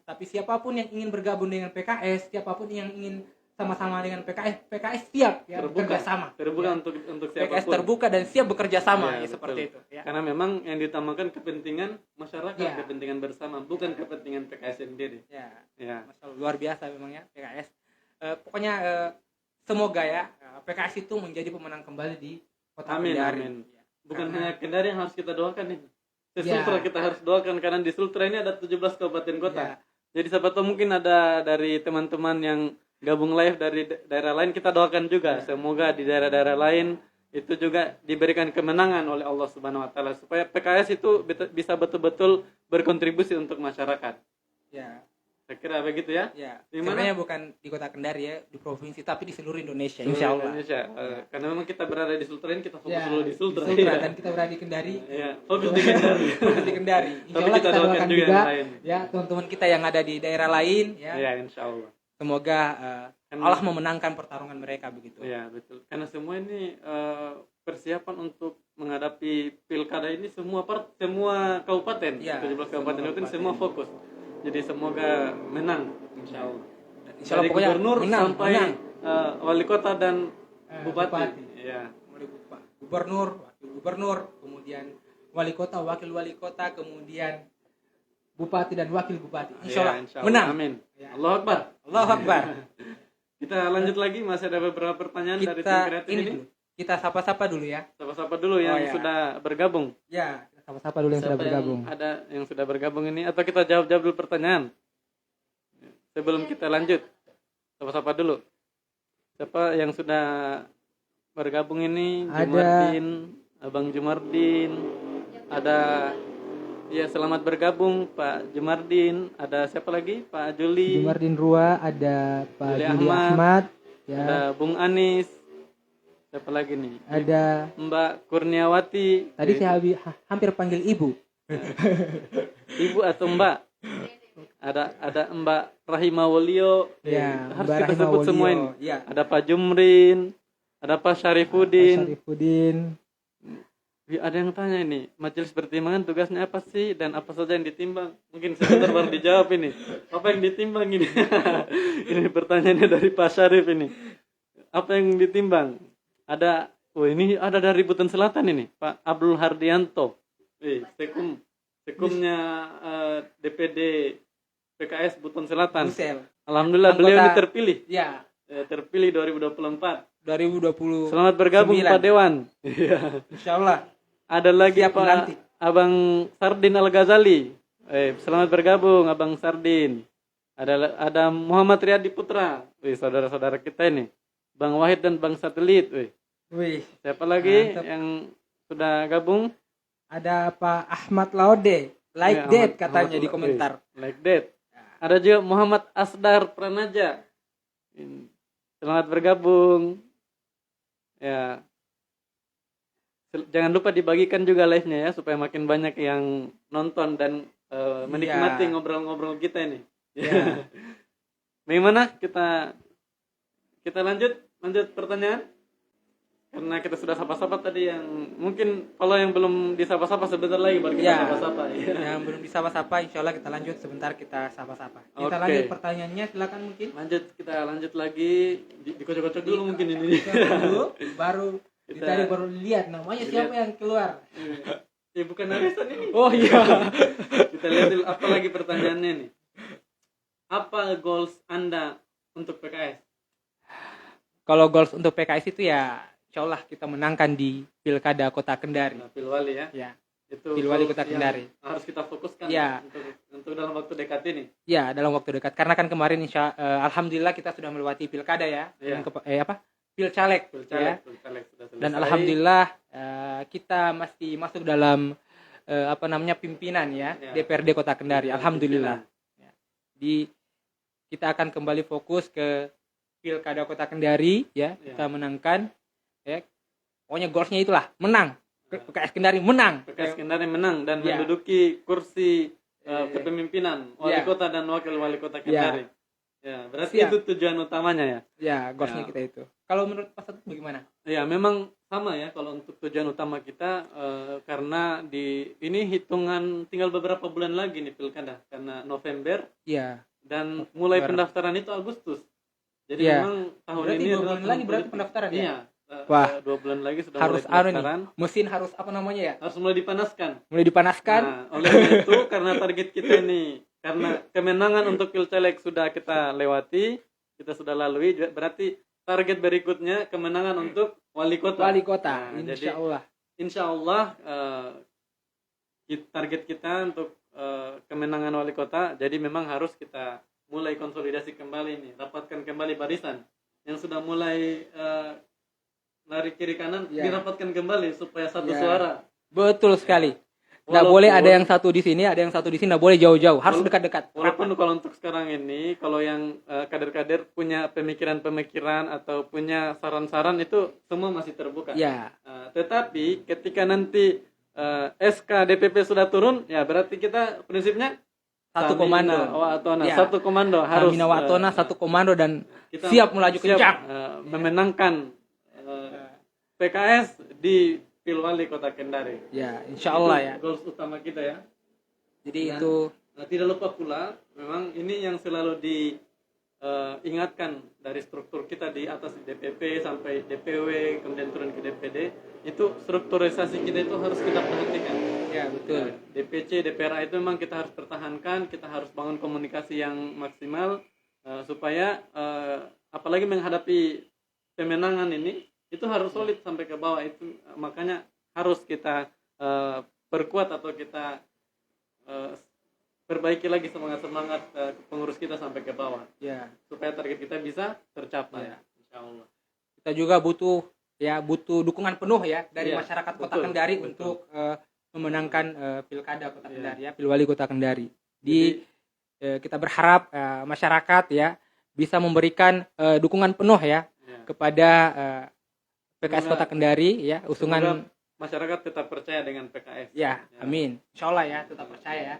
Tapi siapapun yang ingin bergabung dengan PKS, siapapun yang ingin sama-sama dengan PKS siap ya bekerja sama. Terbuka Ya. untuk PKS siapapun. terbuka dan siap bekerja sama Ya, ya, seperti betul. itu ya. Karena memang yang ditamakan kepentingan masyarakat, Ya. kepentingan bersama, bukan kepentingan PKS sendiri. Ya. Ya. Masya Allah, luar biasa memang ya PKS. Pokoknya semoga ya PKS itu menjadi pemenang kembali di Kota Amin, Kendari. amin. Ya. Bukan Karena- hanya Kendari yang harus kita doakan nih. Di Ya. Sultra kita harus doakan karena di Sultra ini ada 17 kabupaten kota. Ya. Jadi siapa tahu mungkin ada dari teman-teman yang gabung live dari daerah lain, kita doakan juga. Semoga di daerah-daerah lain itu juga diberikan kemenangan oleh Allah Subhanahu wa taala supaya PKS itu bisa betul-betul berkontribusi untuk masyarakat. Ya. Saya kira begitu ya. Ya. Di mana? Sebenarnya bukan di Kota Kendari ya, di provinsi tapi di seluruh Indonesia Seluruh insya Allah. Indonesia. Karena memang kita berada di Sultra ini, kita fokus Ya, dulu di Sultra. di Sultra, Iya. dan kita berada di Kendari. Iya, fokus di Kendari. Fokus di Kendari. Insya Tapi Allah kita kita doakan doakan juga juga yang lain. ya teman-teman kita yang ada di daerah lain ya. Iya, insya Allah. Semoga Karena- Allah memenangkan pertarungan mereka begitu. Iya, betul. Karena semua ini persiapan untuk menghadapi pilkada ini semua kabupaten, Iya, 17 semua kabupaten itu kabupaten. semua fokus. Jadi semoga menang, insya Allah. Insya Allah Dari pokoknya gubernur menang, sampai menang. Wali kota dan Bupati. bupati. Iya. Mulai gubernur, wakil gubernur, kemudian wali kota, wakil wali kota, kemudian bupati dan wakil bupati. Insya Allah, Iya, insya Allah. menang. Amin. Ya. Allahu Akbar. Allahu Akbar. Kita lanjut lagi, masih ada beberapa pertanyaan dari tim Kita kreatif ini ini. dulu. Kita sapa-sapa dulu ya. Sapa-sapa dulu yang Oh, ya. sudah bergabung. Ya, kita sapa-sapa dulu yang sudah Siapa bergabung. Ada yang sudah bergabung ini atau kita jawab dulu pertanyaan sebelum kita lanjut. Sapa-sapa dulu. Siapa yang sudah bergabung ini? Ada. Jumardin, Abang Jumardin. Ada ya, selamat bergabung Pak Jumardin. Ada siapa lagi? Pak Juli. Jumardin Rua, ada Pak Juli Juli Ahmad. Ahmad, ya. Ada Bung Anis. Siapa lagi nih? Ada Mbak Kurniawati. tadi saya hampir panggil ibu. Ibu atau Mbak? Ada Mbak Rahima Wolio. Ya, Harus Mbak kita Rahima sebut Wolio. semua ini. Ya. Ada Pak Jumrin, ada Pak Pak Syarifuddin. Syarifuddin. Ada yang tanya ini, majelis pertimbangan tugasnya apa sih dan apa saja yang ditimbang? Mungkin sebentar baru dijawab ini. Apa yang ditimbang ini? Ini pertanyaannya dari Pak Syarif ini. Apa yang ditimbang? Ini ada dari Buton Selatan ini, Pak Abdul Hardianto. Sekumnya DPD PKS Buton Selatan. Busel. Alhamdulillah Anggota- beliau ini terpilih. Ya, Terpilih 2024. 2020. Selamat bergabung Pak Dewan. Insya Allah. Ada lagi Siap Pak menanti. Abang Sardin Al Ghazali. Selamat bergabung Abang Sardin. Ada Muhammad Riyadi Putra. Saudara-saudara kita ini. Bang Wahid dan Bang Satelit. Wih, Siapa lagi mantap. yang sudah gabung? ada Pak Ahmad Laude, like Ya, that Ahmad- katanya Ahmad- di komentar. Like that. Ada juga Muhammad Asdar Pranaja. Selamat bergabung. Ya. Jangan lupa dibagikan juga live-nya ya supaya makin banyak yang nonton dan menikmati Iya. ngobrol-ngobrol kita ini. Ya. Bagaimana kita lanjut pertanyaan? Karena kita sudah sapa-sapa tadi yang mungkin kalau yang belum disapa-sapa sebentar lagi baru kita Ya. sapa-sapa. Ya. Yang belum disapa-sapa, insya Allah kita lanjut sebentar, kita sapa-sapa. Kita Oke. lanjut pertanyaannya, silakan mungkin. Kita lanjut lagi dikocok-kocok dulu mungkin ini. Dulu, baru Kita- tadi baru lihat namanya siapa yang keluar. Ya bukan arisan ini. Oh iya. Kita lihat dulu apa lagi pertanyaannya nih. Apa goals Anda untuk PKS? Kalau goals untuk PKS itu ya, insya Allah kita menangkan di Pilkada Kota Kendari. Nah, Pilwali ya. Ya, Itu Pilwali goals Kota yang Kendari. harus kita fokuskan Ya. untuk dalam waktu dekat ini. ya dalam waktu dekat. Karena kan kemarin alhamdulillah kita sudah melewati Pilkada ya. Iya. Dengan Pilcaleg. Ya. Pilcaleg sudah selesai. Dan alhamdulillah kita masih masuk dalam pimpinan ya, Ya. DPRD Kota Kendari. Alhamdulillah. Ya. Kita akan kembali fokus ke Pilkada Kota Kendari ya, Ya. kita menangkan ya. Pokoknya goalsnya itulah menang. PKS Kendari menang. PKS Kendari menang dan Ya. menduduki kursi kepemimpinan wali Ya. kota dan wakil wali kota Kendari. Ya, berarti Siap. itu tujuan utamanya ya. Ya, goalsnya Ya. kita itu. Kalau menurut Pak Satut bagaimana? Ya, memang sama ya kalau untuk tujuan utama kita karena ini hitungan tinggal beberapa bulan lagi nih pilkada karena November Iya. dan mulai November. pendaftaran itu Agustus. Jadi Iya. memang tahun Berarti ini 2 adalah bulan tahun lagi berarti politik. pendaftaran ya? Iya. Wah. 2 bulan lagi sudah Harus mulai nih. pendaftaran. Mesin harus Harus mulai dipanaskan. mulai dipanaskan. Nah, oleh karena itu karena target kita ini karena kemenangan untuk Pilcaleg sudah kita lewati, kita sudah lalui, berarti target berikutnya kemenangan untuk wali kota. Wali kota, Nah, insya Allah. Insya Allah target kita untuk kemenangan wali kota, jadi memang harus kita mulai konsolidasi kembali nih, rapatkan kembali barisan yang sudah mulai lari kiri kanan, Ya. dirapatkan kembali supaya satu Ya. suara. Betul sekali. Nggak Walaupun- boleh ada yang satu di sini, ada yang satu di sini, nggak boleh jauh-jauh, harus dekat-dekat. Walaupun kalau untuk sekarang ini, kalau yang kader-kader punya pemikiran-pemikiran atau punya saran-saran itu semua masih terbuka. Ya, Tetapi ketika nanti SK DPP sudah turun, ya berarti kita prinsipnya satu Samina komando. Watona, Ya. satu komando harus Samina Watona, satu komando dan kita siap melaju kencang. memenangkan PKS di Pilwali Kota Kendari. Ya, insya Allah Itu ya. goals utama kita ya. Jadi Dan- itu Tidak lupa pula, memang ini yang selalu diingatkan dari struktur kita di atas DPP sampai DPW, kemudian turun ke DPD, itu strukturisasi kita itu harus kita perhatikan. ya betul. DPC, DPRA itu memang kita harus pertahankan, kita harus bangun komunikasi yang maksimal supaya apalagi menghadapi pemenangan ini itu harus solid sampai ke bawah itu makanya harus kita perkuat atau kita perbaiki lagi semangat pengurus kita sampai ke bawah Ya, supaya target kita bisa tercapai. Ya. Insyaallah. kita juga butuh dukungan penuh ya dari Iya, masyarakat Kota betul, Kendari betul. untuk memenangkan Pilkada Kota Iya. Kendari ya, Pilwali Kota Kendari. Kita berharap masyarakat ya bisa memberikan dukungan penuh ya kepada PKS Semoga- Kota Kendari ya, usungan Semoga masyarakat tetap percaya dengan PKS. ya, amin. Insyaallah ya, tetap percaya ya.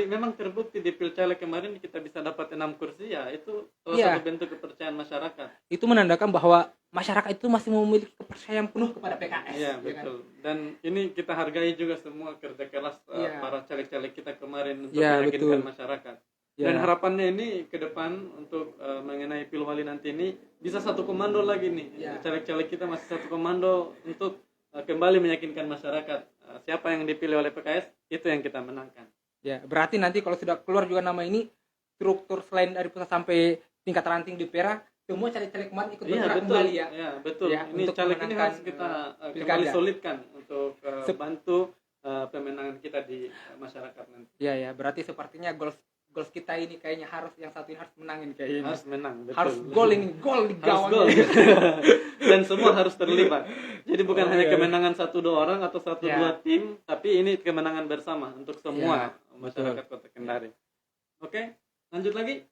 Memang terbukti di Pilcaleg kemarin kita bisa dapat 6 kursi ya, itu salah Iya. satu bentuk kepercayaan masyarakat. Itu menandakan bahwa masyarakat itu masih memiliki kepercayaan penuh kepada PKS. Iya, ya kan? betul. Dan ini kita hargai juga semua kerja keras Iya. para caleg-caleg kita kemarin untuk Iya, meyakinkan betul. masyarakat. Ya. Dan harapannya ini ke depan untuk mengenai Pilwali nanti ini bisa satu komando lagi nih. Ya. Caleg-caleg kita masih satu komando untuk kembali meyakinkan masyarakat siapa yang dipilih oleh PKS itu yang kita menangkan. Ya, berarti nanti kalau sudah keluar juga nama ini, struktur selain dari pusat sampai tingkat ranting di Pera, semua caleg-caleg kemarin ikut Iya, bergerak betul. kembali ya. Ya, betul. Ya, ini untuk caleg ini memenangkan, harus kita pilkada. kembali solidkan untuk bantu pemenangan kita di masyarakat nanti. Iya ya, berarti sepertinya goals kita ini kayaknya harus yang satu ini harus menangin kayaknya. Harus menang, betul. Harus gol ini, gol di Harus gawang gol. ini. Dan semua harus terlibat. Jadi bukan Oh, hanya iya. kemenangan 1-2 orang atau 1-2 Ya. tim, tapi ini kemenangan bersama untuk semua Ya, masyarakat Kota Kendari. Oke, lanjut lagi.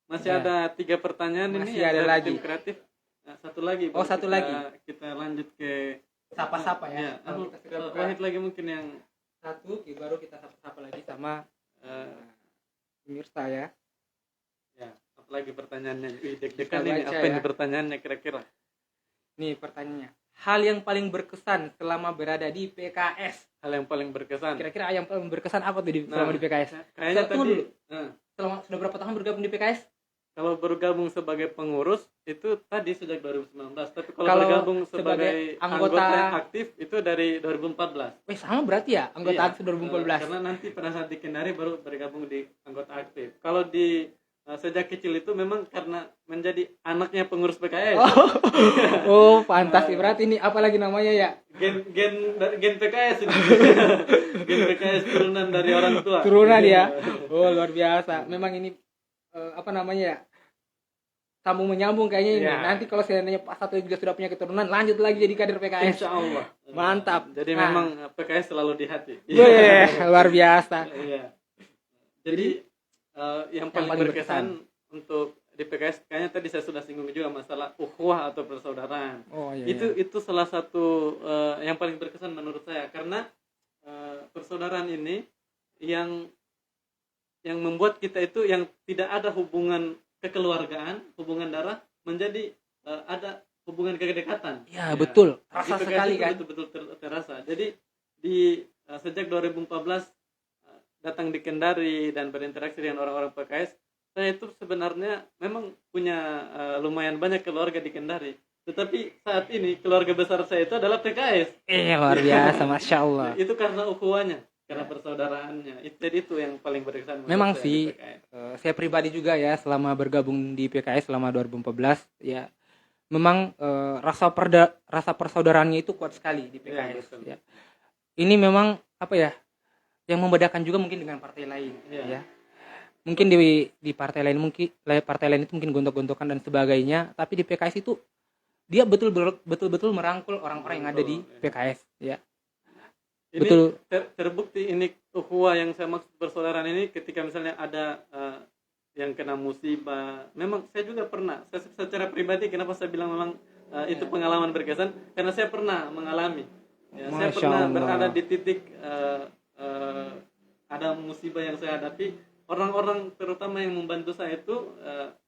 Masih Ya. ada 3 pertanyaan ini Masih yang ada dari lagi. tim kreatif. Nah, satu lagi. Oh, baru satu lagi. Kita lanjut ke Sapa-sapa ya. Kalau Kalau kita sudah buka Wahid lagi mungkin yang satu, baru kita sapa-sapa lagi sama pemirsa ya. ya, apalagi pertanyaannya. Wih, deg-degan Kita ini baca apa ya. ini pertanyaannya kira-kira? Nih pertanyaannya. Hal yang paling berkesan selama berada di PKS. Hal yang paling berkesan. Kira-kira yang paling berkesan apa tuh Nah, selama di PKS? Kayaknya Tunggu tadi dulu. Selama sudah berapa tahun bergabung di PKS? kalau bergabung sebagai pengurus itu tadi sejak 2019, tapi kalau Kalau bergabung sebagai sebagai anggota anggota aktif itu dari 2014. Sama berarti ya anggota Iya, aktif 2014. Karena nanti pada saat di Kendari baru bergabung di anggota aktif. Kalau di sejak kecil itu memang karena menjadi anaknya pengurus PKS. Oh, pantas sih. Berarti ini apa lagi namanya ya? Gen PKS ini. Gen PKS turunan dari orang tua. Turunan ya. Oh, luar biasa. Memang ini apa namanya ya? Sambung menyambung kayaknya ini. Ya. Nanti kalau seandainya Pak Sato juga sudah punya keturunan, lanjut lagi jadi kader PKS. Insya Allah. Mantap. Jadi Nah. memang PKS selalu di hati. Weh, luar biasa. Iya. Jadi yang paling berkesan untuk di PKS kayaknya tadi saya sudah singgung juga masalah ukhuwah atau persaudaraan. Oh iya. Itu salah satu yang paling berkesan menurut saya karena persaudaraan ini yang membuat kita itu yang tidak ada hubungan kekeluargaan, hubungan darah menjadi ada hubungan kedekatan. Ya, betul. Rasa Di PKS sekali itu kan. betul-betul terasa. Jadi di sejak 2014 datang di Kendari dan berinteraksi dengan orang-orang PKS, saya itu sebenarnya memang punya lumayan banyak keluarga di Kendari. Tetapi saat ini keluarga besar saya itu adalah PKS. Luar biasa, masya Allah. Itu karena ukhuwahnya, karena persaudaraannya. Jadi itu yang paling berkesan. menurut Memang saya sih, di PKS. saya pribadi juga ya selama bergabung di PKS selama 2014 ya, memang rasa persaudaraannya itu kuat sekali di PKS. betul. Ya. Ini memang apa ya? Yang membedakan juga mungkin dengan partai lain. Iya. Ya. Mungkin di partai lain itu mungkin gontok-gontokan dan sebagainya, tapi di PKS itu dia betul-betul merangkul orang-orang yang ada di Betul, ya. PKS. Ya. Ini Betul. terbukti ini ukhuwah yang saya maksud persaudaraan ini ketika misalnya ada yang kena musibah. Memang saya juga pernah. Saya secara pribadi kenapa saya bilang memang itu pengalaman berkesan karena saya pernah mengalami. Ya, saya Masya pernah Allah. berada di titik ada musibah yang saya hadapi. Orang-orang terutama yang membantu saya itu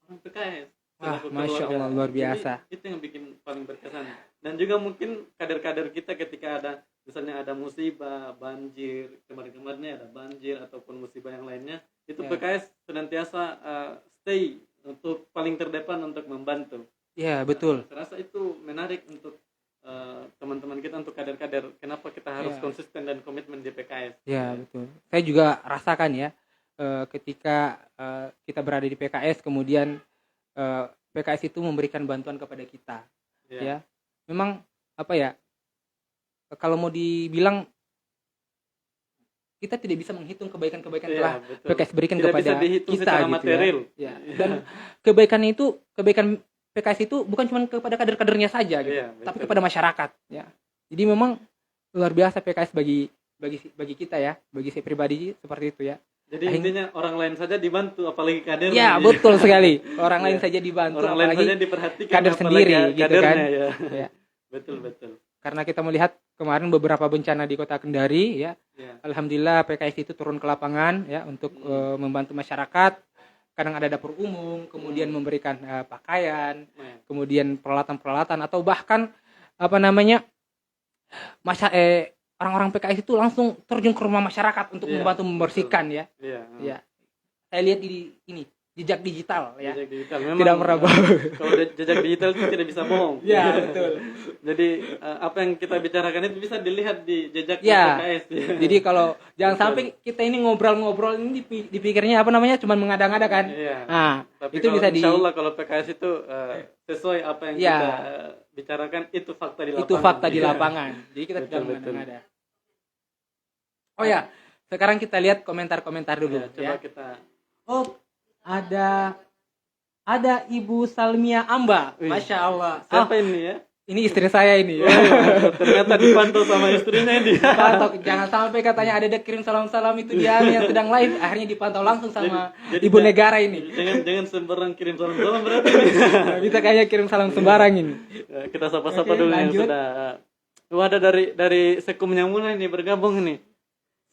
orang PKS. Wah, selaku Masya keluarga. Allah, luar biasa. Jadi, itu yang bikin paling berkesan. Dan juga mungkin kader-kader kita ketika ada misalnya ada musibah, banjir, kemarin-kemarinnya ada banjir ataupun musibah yang lainnya, itu Ya. PKS senantiasa stay untuk paling terdepan untuk membantu. Ya, betul. Saya rasa itu menarik untuk teman-teman kita, untuk kader-kader. Kenapa kita harus Ya. konsisten dan komitmen di PKS? Ya, betul. Saya juga rasakan ya, ketika kita berada di PKS, kemudian PKS itu memberikan bantuan kepada kita. Ya, memang apa ya? Kalau mau dibilang kita tidak bisa menghitung kebaikan-kebaikan Iya, telah betul. PKS berikan Tidak kepada bisa dihitung kita secara gitu material. ya. Dan kebaikan PKS itu bukan cuma kepada kader-kadernya saja gitu, Iya, tapi betul. kepada masyarakat ya. Jadi memang luar biasa PKS bagi kita ya, bagi saya pribadi seperti itu ya. Jadi intinya orang lain saja dibantu, apalagi kadernya. Ya, betul sekali. Orang lain Iya. saja dibantu, Orang lain apalagi saja diperhatikan, kader apalagi sendiri gitu kadernya, kan. ya. Ya. Betul. Karena kita melihat kemarin beberapa bencana di Kota Kendari ya. Ya. Alhamdulillah PKS itu turun ke lapangan ya untuk membantu masyarakat. Kadang ada dapur umum, kemudian memberikan pakaian, Nah, kemudian peralatan-peralatan atau bahkan apa namanya? Orang-orang PKS itu langsung terjun ke rumah masyarakat untuk Iya, membantu membersihkan ya. Iya. Ya. Saya lihat di ini jejak digital ya. Jejak digital memang Tidak pernah bohong. kalau jejak digital itu tidak bisa bohong. Ya, betul. Jadi apa yang kita bicarakan itu bisa dilihat di jejak Ya. PKS. Jadi kalau jangan sampai kita ini ngobrol-ngobrol ini dipikirnya apa namanya cuma mengada-ngada kan. Iya. Nah, Tapi itu kalau bisa insya Allah kalau PKS itu sesuai apa yang Ya. kita bicarakan itu fakta di lapangan. itu fakta di Iya. lapangan. Jadi kita tidak Betul, betul. mengada-ngada. Oh ya, sekarang kita lihat komentar-komentar dulu Ya, coba ya. kita. Oh, ada Ibu Salmia Amba. Wih, Masya Allah. Siapa ini ya? Ini istri saya ini. Oh, ternyata dipantau sama istrinya ini. Pantau, jangan sampai katanya ada kirim salam-salam itu dia nih yang sedang live, akhirnya dipantau langsung sama Jadi ibu negara ini. Jangan sembarang kirim salam-salam berarti ini. Nggak bisa kayaknya kirim salam sembarang ini. Ya, kita sapa-sapa Oke, dulu yang lanjut. sudah. Wah, ada dari Sekumnya mulai nih bergabung nih.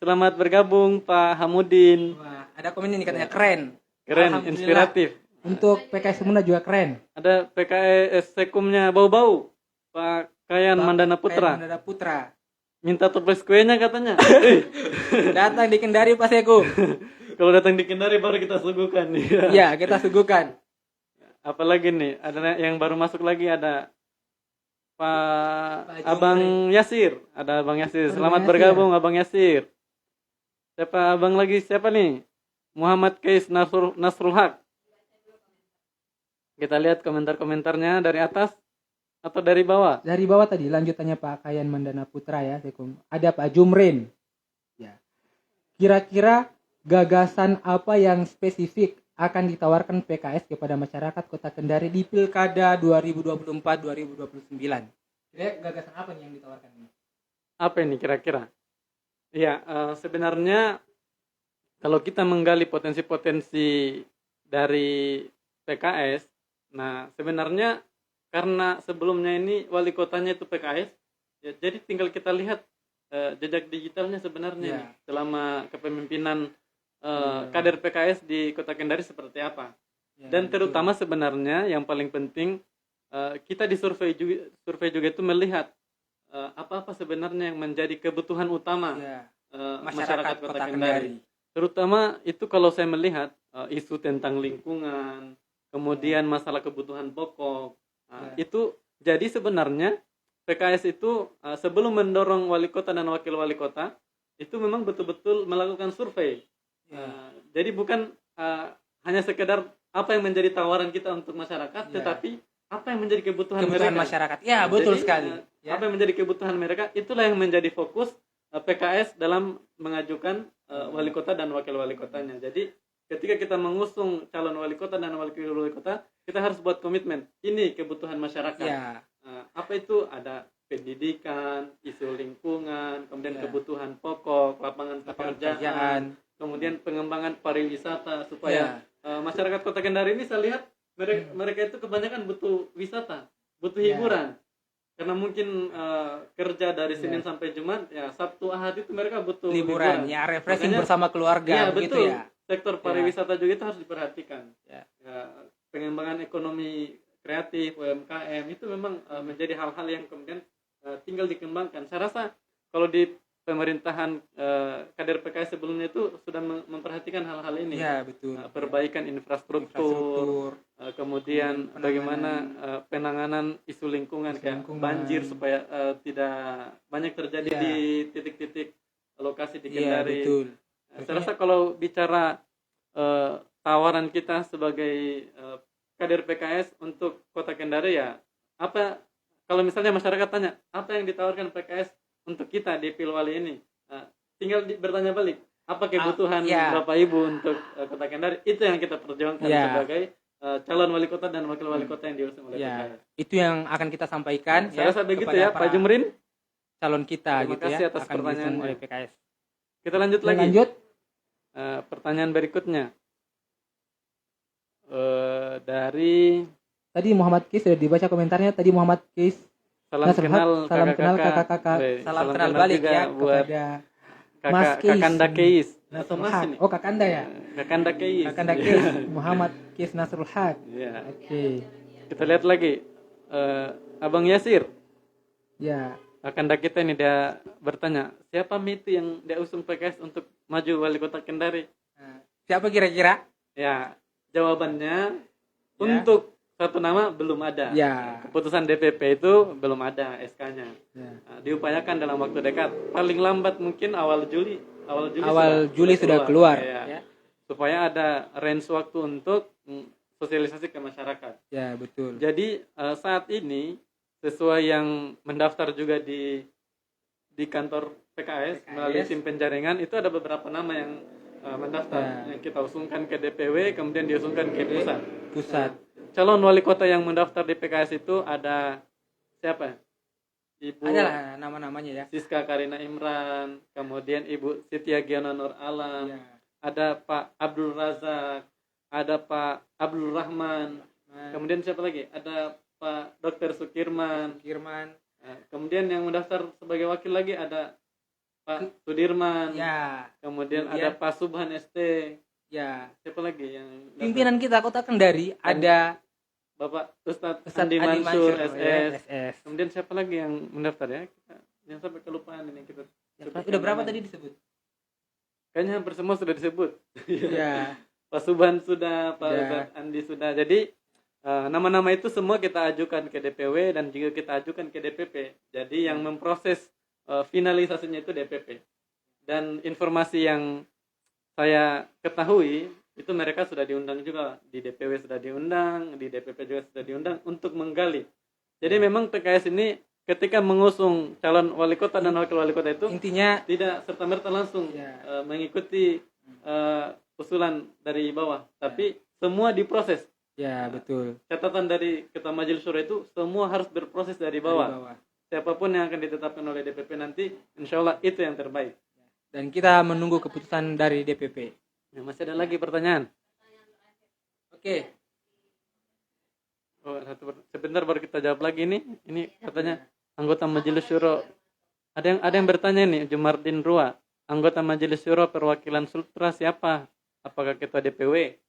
Selamat bergabung Pak Hamudin. Wah, ada komen ini katanya keren. Keren, Alhamdulillah. inspiratif. Untuk PKS Semuna juga keren. Ada PKS Sekumnya bau-bau. Pak Kayan Mandana Putra. Kayan Mandana Putra. Minta toples kuenya katanya. Datang di Kendari Pak Sekum. Kalau datang di Kendari baru kita suguhkan nih. Iya, kita suguhkan. Apalagi nih, ada yang baru masuk lagi ada Pak Abang Yasir. Ada Abang Yasir. Selamat Yasir. bergabung Abang Yasir. Siapa abang lagi? Siapa nih? Muhammad Kais Nasrul Haq. Kita lihat komentar-komentarnya dari atas atau dari bawah. Dari bawah tadi lanjutannya Pak Kayan Mandana Putra ya, Sekum. Ada Pak Jumrin. Ya. Kira-kira gagasan apa yang spesifik akan ditawarkan PKS kepada masyarakat Kota Kendari di Pilkada 2024-2029? Kira gagasan apa nih yang ditawarkan ini? Apa ini kira-kira? Ya, sebenarnya kalau kita menggali potensi-potensi dari PKS, nah sebenarnya karena sebelumnya ini wali kotanya itu PKS, ya, jadi tinggal kita lihat jejak digitalnya sebenarnya Ya. nih, selama kepemimpinan kader PKS di Kota Kendari seperti apa. Ya, Dan betul. terutama sebenarnya yang paling penting kita di survei juga itu melihat apa-apa sebenarnya yang menjadi kebutuhan utama Ya, masyarakat Kota Kendari. Terutama itu kalau saya melihat isu tentang lingkungan, kemudian masalah kebutuhan pokok. Itu jadi sebenarnya PKS itu sebelum mendorong wali kota dan wakil wali kota itu memang betul-betul melakukan survei. Jadi bukan hanya sekedar apa yang menjadi tawaran kita untuk masyarakat, Ya. tetapi apa yang menjadi kebutuhan kebutuhan mereka. masyarakat. Ya, betul Jadi, sekali. Ya. Apa yang menjadi kebutuhan mereka itulah yang menjadi fokus PKS dalam mengajukan wali kota dan wakil wali kotanya. Jadi ketika kita mengusung calon wali kota dan wakil wali kota, kita harus buat komitmen. Ini kebutuhan masyarakat. Ya. Apa itu? Ada pendidikan, isu lingkungan, kemudian Ya. kebutuhan pokok, lapangan pekerjaan, Pekerjaan. kemudian pengembangan pariwisata supaya masyarakat Kota Kendari ini saya lihat mereka itu kebanyakan butuh wisata, butuh Ya. hiburan. Karena mungkin kerja dari Senin sampai Jumat, ya Sabtu Ahad itu mereka butuh Liburan, ya refreshing Makanya- bersama keluarga Iya begitu betul. ya. Sektor pariwisata juga itu harus diperhatikan. Ya. Pengembangan ekonomi kreatif UMKM itu memang menjadi hal-hal yang kemudian tinggal dikembangkan. Saya rasa kalau di pemerintahan kader PKS sebelumnya itu sudah memperhatikan hal-hal ini. Ya, betul. Perbaikan infrastruktur, kemudian Penanganan- bagaimana penanganan isu lingkungan Isu kayak lingkungan. banjir supaya tidak banyak terjadi Ya. di titik-titik lokasi di Iya, Kendari. betul. Saya rasa kalau bicara tawaran kita sebagai kader PKS untuk Kota Kendari, ya apa kalau misalnya masyarakat tanya apa yang ditawarkan PKS untuk kita di Pilwali ini, tinggal bertanya balik apa kebutuhan ya. Bapak Ibu untuk Kota Kendari, itu yang kita perjuangkan Ya. sebagai calon wali kota dan wakil wali kota yang diusung oleh Ya, PKS. itu yang akan kita sampaikan Saya rasa begitu kepada ya para Pak Jumrin. calon kita Terima gitu kasih ya, atas akan diusung pertanyaannya. oleh PKS. Kita lanjut lagi. Lanjut. Pertanyaan berikutnya. Dari Tadi Muhammad Kis sudah dibaca komentarnya. Tadi Muhammad Kis salam Nasrul Haq, kenal salam kenal kakak-kakak. kakak-kakak. Weh, Salam kenal balik juga ya buat kepada kakak Mas Keis. Kakanda Keis. Atau Nasrul Mas Haq. ini. Oh, Kakanda ya. Kakanda Keis. Kakanda Kis, Muhammad Kis Nasrul Haq. Ya. Oke. Kita lihat lagi. Abang Yasir. Ya. Kakanda kita ini dia bertanya, siapa itu yang dia usung PKS untuk maju wali kota Kendari? Nah, siapa kira-kira? Ya, jawabannya untuk satu nama belum ada. Ya. Keputusan DPP itu belum ada SK-nya. Ya. Diupayakan dalam waktu dekat. Paling lambat mungkin awal Juli Sudah keluar. Ya. Supaya ada range waktu untuk sosialisasi ke masyarakat. Ya, betul. Jadi saat ini sesuai yang mendaftar juga di kantor PKS, PKS. melalui tim penjaringan itu ada beberapa nama yang mendaftar Ya. yang kita usungkan ke DPW, kemudian diusungkan ke pusat. Pusat. Calon wali kota yang mendaftar di PKS itu ada siapa? Ibu Adalah nama-namanya ya. Siska Karina Imran, kemudian Ibu Siti Giana Nur Alam, Ya. ada Pak Abdul Razak, ada Pak Abdul Rahman, kemudian siapa lagi? Ada Pak Dr. Sukirman. Kirman. Kemudian yang mendaftar sebagai wakil lagi ada Pak Sudirman. Ya. Kemudian Kemudian- ada Pak Subhan ST. Ya. Siapa lagi yang daftar? Pimpinan kita Kota Kendari ada Bapak Ustadz Ustadz Andi Mansur ya, SS. SS. Kemudian siapa lagi yang mendaftar ya? Kita jangan sampai kelupaan ini kita. Udah berapa tadi disebut? Kayaknya hampir semua sudah disebut. Ya. Pak Subhan sudah, Pak Ya. Ustadz Andi sudah. Jadi nama-nama itu semua kita ajukan ke DPW dan juga kita ajukan ke DPP. Jadi yang memproses finalisasinya itu DPP. Dan informasi yang saya ketahui itu mereka sudah diundang juga, di DPW sudah diundang, di DPP juga sudah diundang untuk menggali. Jadi memang PKS ini ketika mengusung calon wali kota dan wakil wali kota itu Intinya tidak serta-merta langsung Ya. mengikuti usulan dari bawah, tapi semua diproses. ya betul. Catatan dari Ketua Majelis Syuro itu semua harus berproses dari Dari bawah. Siapapun yang akan ditetapkan oleh DPP nanti, insya Allah itu yang terbaik. Dan kita menunggu keputusan dari DPP. Ya, masih ada lagi pertanyaan? Oke. Oh, sebentar baru kita jawab lagi nih. Ini katanya anggota Majelis Syuro. Ada yang bertanya nih, Jumardin Rua. Anggota Majelis Syuro perwakilan Sultra siapa? Apakah ketua DPW?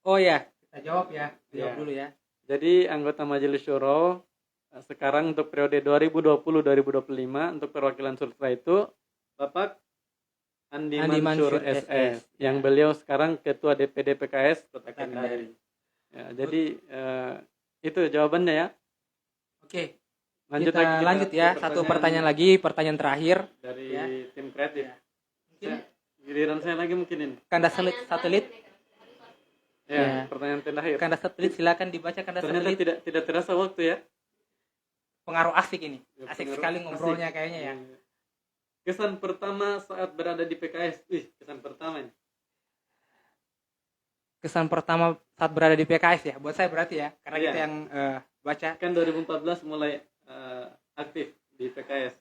Oh ya, kita jawab ya. Jawab Ya. dulu ya. Jadi anggota Majelis Syuro sekarang untuk periode 2020-2025 untuk perwakilan Sultra itu Bapak Andi Mansur SS, yang beliau sekarang ketua DPD PKS Kota Kendari. Ya, jadi itu jawabannya ya. Oke. Lanjut Kita lagi lanjut ya. Satu pertanyaan lagi, pertanyaan terakhir. dari Ya. tim kreatif. Mungkin Giliran saya lagi mungkin ini. kandas satelit. Ya, Ya. pertanyaan terakhir. Kandas satelit silakan dibaca kandas Ternyata satelit. tidak terasa waktu ya. Pengaruh asik ini. Ya, Asik pengaruh sekali asik. ngobrolnya kayaknya ya. Iya. Kesan pertama saat berada di PKS. Kesan pertama nih. Kesan pertama saat berada di PKS ya. Buat saya berarti ya, karena Iya. kita yang baca. Kan 2014 mulai aktif di PKS.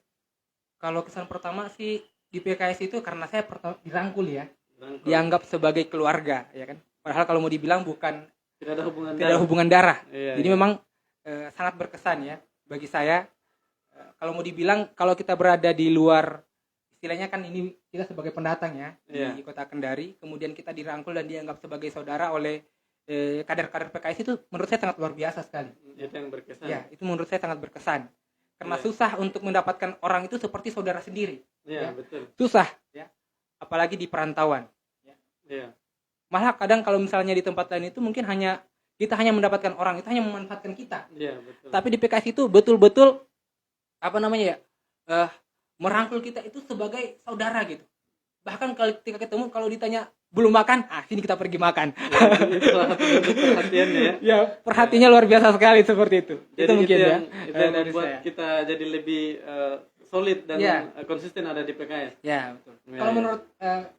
Kalau kesan pertama sih di PKS itu karena saya pertama dirangkul ya. Rangkul. Dianggap sebagai keluarga ya kan. Padahal kalau mau dibilang bukan Tidak ada hubungan tidak ada darah. hubungan darah. Iya, Jadi iya. memang sangat berkesan ya bagi saya. Kalau mau dibilang kalau kita berada di luar, istilahnya kan ini kita sebagai pendatang ya Iya. di Kota Kendari, kemudian kita dirangkul dan dianggap sebagai saudara oleh kader-kader PKS itu menurut saya sangat luar biasa sekali. Itu yang berkesan. Ya, itu menurut saya sangat berkesan. Karena Iya. susah untuk mendapatkan orang itu seperti saudara sendiri. Iya, Ya. betul. Susah ya. Apalagi di perantauan. Iya. Malah kadang kalau misalnya di tempat lain itu mungkin kita hanya mendapatkan orang itu hanya memanfaatkan kita. Iya, betul. Tapi di PKS itu betul-betul apa namanya ya? Merangkul kita itu sebagai saudara gitu. Bahkan kalau ketika ketemu kalau ditanya belum makan, sini kita pergi makan. Ya, itu salah satu bentuk perhatiannya ya. Ya, perhatiannya luar biasa sekali seperti itu. Jadi itu mungkin itu ya. yang, itu yang dari membuat saya. kita jadi lebih solid dan Iya. konsisten ada di PKS. Ya, betul. Ya, Kalau ya. menurut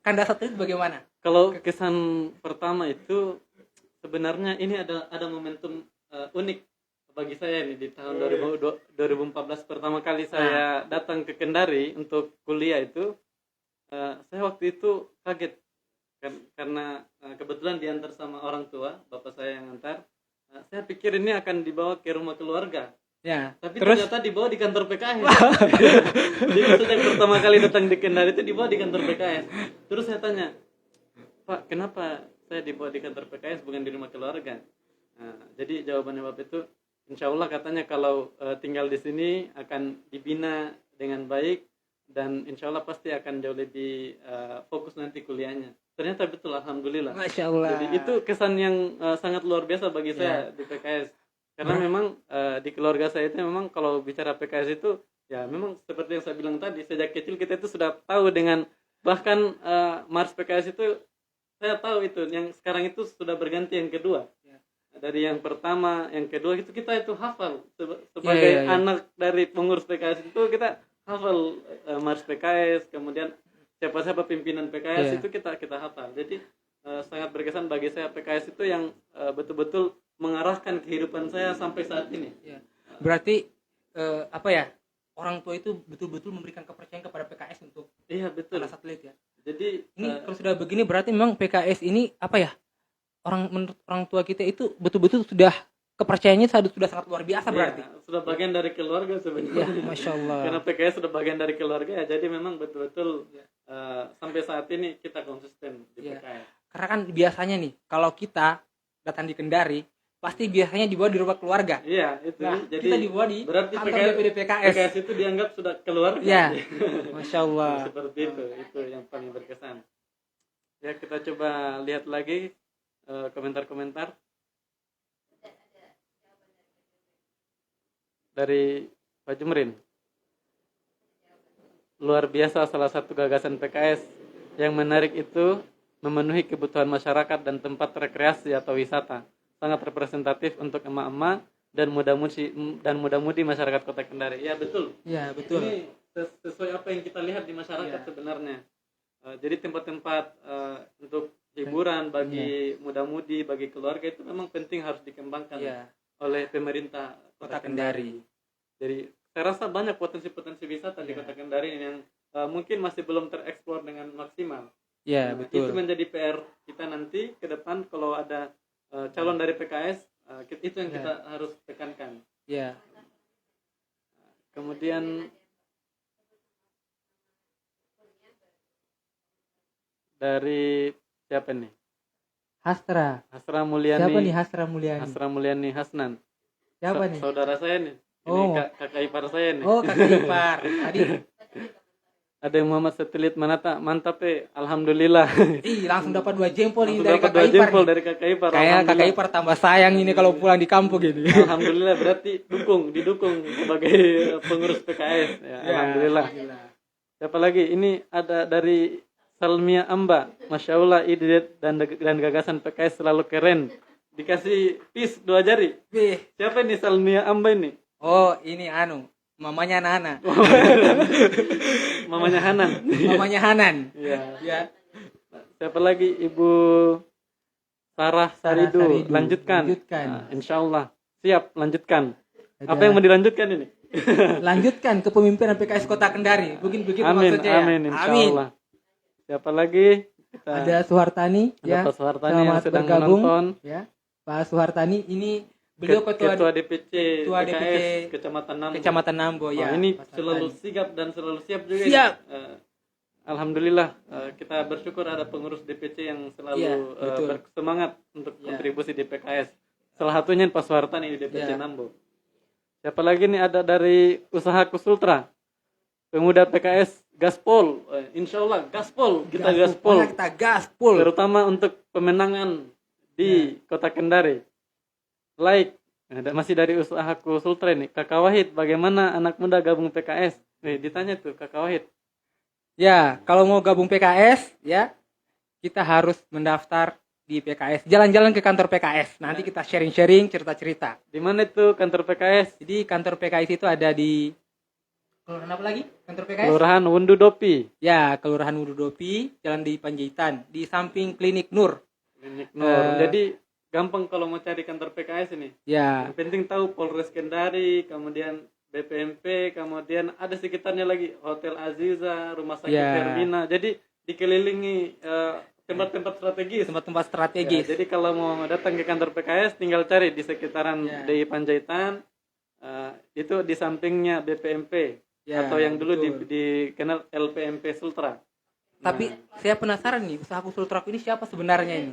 Kanda Satelit bagaimana? Kalau kesan pertama itu sebenarnya ini ada momentum unik bagi saya nih di tahun 2014 pertama kali saya datang ke Kendari untuk kuliah itu. Saya waktu itu kaget karena kebetulan diantar sama orang tua, bapak saya yang antar. Saya pikir ini akan dibawa ke rumah keluarga, Ya. tapi Terus ternyata dibawa di kantor PKS. Jadi sejak pertama kali datang di Kendari itu dibawa di kantor PKS. Terus saya tanya, Pak, kenapa saya dibawa di kantor PKS bukan di rumah keluarga? Jadi jawabannya bapak itu, insya Allah katanya kalau tinggal di sini akan dibina dengan baik dan insya Allah pasti akan jauh lebih fokus nanti kuliahnya. Ternyata betul, alhamdulillah. Masya Allah. Jadi itu kesan yang sangat luar biasa bagi saya di PKS. Karena memang di keluarga saya itu memang kalau bicara PKS itu ya memang seperti yang saya bilang tadi, sejak kecil kita itu sudah tahu dengan bahkan Mars PKS itu saya tahu itu yang sekarang itu sudah berganti yang kedua. Dari yang pertama, yang kedua itu kita itu hafal sebagai Ya. anak dari pengurus PKS itu kita hafal Mars PKS, kemudian siapa-siapa pimpinan PKS Iya. itu kita hafal. Jadi sangat berkesan bagi saya PKS itu yang betul-betul mengarahkan kehidupan saya sampai saat ini. Ya. Berarti apa ya? Orang tua itu betul-betul memberikan kepercayaan kepada PKS untuk Iya betul. anak atlet ya. Jadi Ini kalau sudah begini berarti memang PKS ini apa ya? Menurut orang tua kita itu betul-betul sudah kepercayaannya sudah sangat luar biasa berarti. iya, sudah bagian dari keluarga Ya, sebenarnya. Masya Allah. Karena PKS sudah bagian dari keluarga ya, jadi memang betul-betul sampai saat ini kita konsisten di Iya. PKS. Karena kan biasanya nih kalau kita datang di Kendari pasti biasanya dibawa di rumah keluarga. Iya, itu. Nah, Jadi kita dibawa di berarti kantor PKS, DPD PKS. PKS itu dianggap sudah keluarga. Iya. Masya Allah. Seperti itu yang paling berkesan. Ya, kita coba lihat lagi komentar-komentar dari Pak Jumrin. Luar biasa, salah satu gagasan PKS yang menarik itu memenuhi kebutuhan masyarakat dan tempat rekreasi atau wisata. Sangat representatif untuk emak-emak dan muda-mudi masyarakat Kota Kendari. Ya betul. Iya, betul. Ini sesuai apa yang kita lihat di masyarakat sebenarnya. Jadi tempat-tempat untuk hiburan bagi muda-mudi, bagi keluarga itu memang penting, harus dikembangkan Iya. oleh pemerintah Kota Kendari. Jadi saya rasa banyak potensi-potensi wisata di Iya. Kota Kendari yang mungkin masih belum tereksplor dengan maksimal. Iya, Nah, betul. itu menjadi PR kita nanti ke depan kalau ada calon dari PKS, itu yang Iya. kita harus tekankan. Iya. Kemudian dari siapa nih? Hasra. Hasra Mulyani. Siapa nih Hasra Mulyani? Hasra Mulyani Hasnan. Siapa nih? Saudara saya nih. Ini Oh. kakak ipar saya nih. Oh, kakak ipar. Tadi Ada yang Muhammad Satelit Manata, mantap alhamdulillah. langsung dapat 2 jempol ini Langsung dari dapat kakak 2 ipar. jempol nih. dari kakak ipar. Kayak kakak Alhamdulillah. ipar tambah sayang ini kalau pulang di kampung ini. Alhamdulillah, berarti didukung sebagai pengurus PKS. Ya, Ya, alhamdulillah. Siapa lagi? Ini ada dari Salmia Amba. Masya Allah, ide dan gagasan PKS selalu keren. Dikasih peace 2 jari. Wih. Siapa ini Salmia Amba ini? Oh, ini mamanya Nana. Mamanya Hanan. Mamanya Hanan. Iya. Ya. Siapa lagi? Ibu Sarah Saridu. Saridu. Lanjutkan. Lanjutkan. Insya Allah. Siap, lanjutkan. Ada- Apa yang mau dilanjutkan ini? Lanjutkan kepemimpinan PKS Kota Kendari. Mungkin begitu Amin, maksudnya ya. amin, insya Allah. Siapa lagi? Kita Ada Suhartani ada ya. Pak Suhartani yang Selamat sedang bergabung. menonton. Ya. Pak Suhartani ini beliau Ketua DPC Ketua PKS DPC Kecamatan Nambo. Kecamatan Nambo ya. Ini Pak selalu Suhartani. sigap dan selalu siap juga. Siap. Alhamdulillah, kita bersyukur ada pengurus DPC yang selalu Iya, betul. bersemangat untuk Iya. kontribusi di PKS. Salah satunya Pak Suhartani di DPC Iya. Nambo. Siapa lagi nih? Ada dari Usaha Kusultra, pemuda PKS Gaspol. Insya Allah Gaspol, kita Gaspol. Pokoknya kita gaspol. Terutama untuk pemenangan di Kota Kendari. Masih dari Usaha Kusultra nih. Kakak Wahid, bagaimana anak muda gabung PKS? Ditanya tuh Kakak Wahid. Ya, kalau mau gabung PKS ya, kita harus mendaftar di PKS. Jalan-jalan ke kantor PKS. Nanti kita sharing-sharing cerita-cerita. Di mana itu kantor PKS? Jadi kantor PKS itu ada di Kelurahan apa lagi? Kantor PKS? Kelurahan Wundudopi. Ya, Kelurahan Wududopi, Jalan di Panjaitan, di samping Klinik Nur. Klinik Nur. Jadi gampang kalau mau cari kantor PKS ini. Ya, Yang penting tahu Polres Kendari, kemudian BPMP, kemudian ada sekitarnya lagi Hotel Aziza, Rumah Sakit Ya. Hermina. Jadi dikelilingi tempat-tempat strategis. tempat-tempat Ya, strategis. jadi kalau mau datang ke kantor PKS tinggal cari di sekitaran Ya. di Panjaitan, itu di sampingnya BPMP Ya, atau yang dulu betul. dikenal LPMP Sultra. Tapi saya penasaran nih, usaha Sultra ini siapa sebenarnya ini?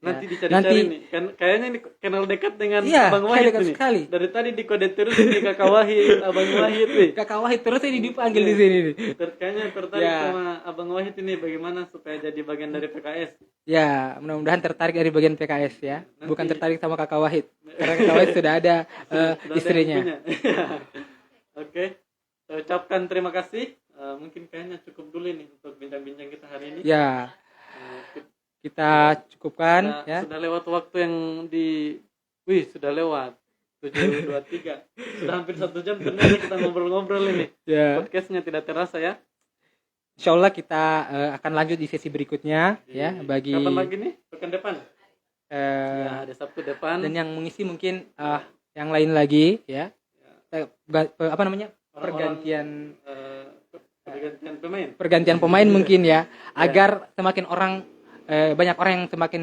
Nanti Ya. dicari-cari Nanti- nih. Kayaknya ini kenal dekat dengan Iya, Abang saya Wahid dekat ini. sekali. Dari tadi dikode terus ini Kakak Wahid, Abang Wahid nih. Kakak Wahid terus ini dipanggil di sini nih. Kayaknya tertarik Ya. sama Abang Wahid ini bagaimana supaya jadi bagian dari PKS. Ya, mudah-mudahan tertarik dari bagian PKS ya. Nanti- Bukan tertarik sama Kakak Wahid. Karena Kakak Wahid sudah ada Sudah ada istrinya. yang punya. Oke, saya ucapkan terima kasih. Mungkin kayaknya cukup dulu nih untuk bincang-bincang kita hari ini. Ya, Eh, kita cukupkan sudah, ya. sudah lewat waktu yang sudah lewat. 7.23. Sudah hampir 1 jam ternyata kita ngobrol-ngobrol ini. Ya. Podcastnya tidak terasa ya. Insya Allah kita akan lanjut di sesi berikutnya ya bagi Kapan lagi nih? Pekan depan? eh, Ya, ada Sabtu depan. dan yang mengisi mungkin yang lain lagi ya. Apa namanya? Pergantian pemain. Pergantian pemain mungkin ya agar semakin orang banyak orang yang semakin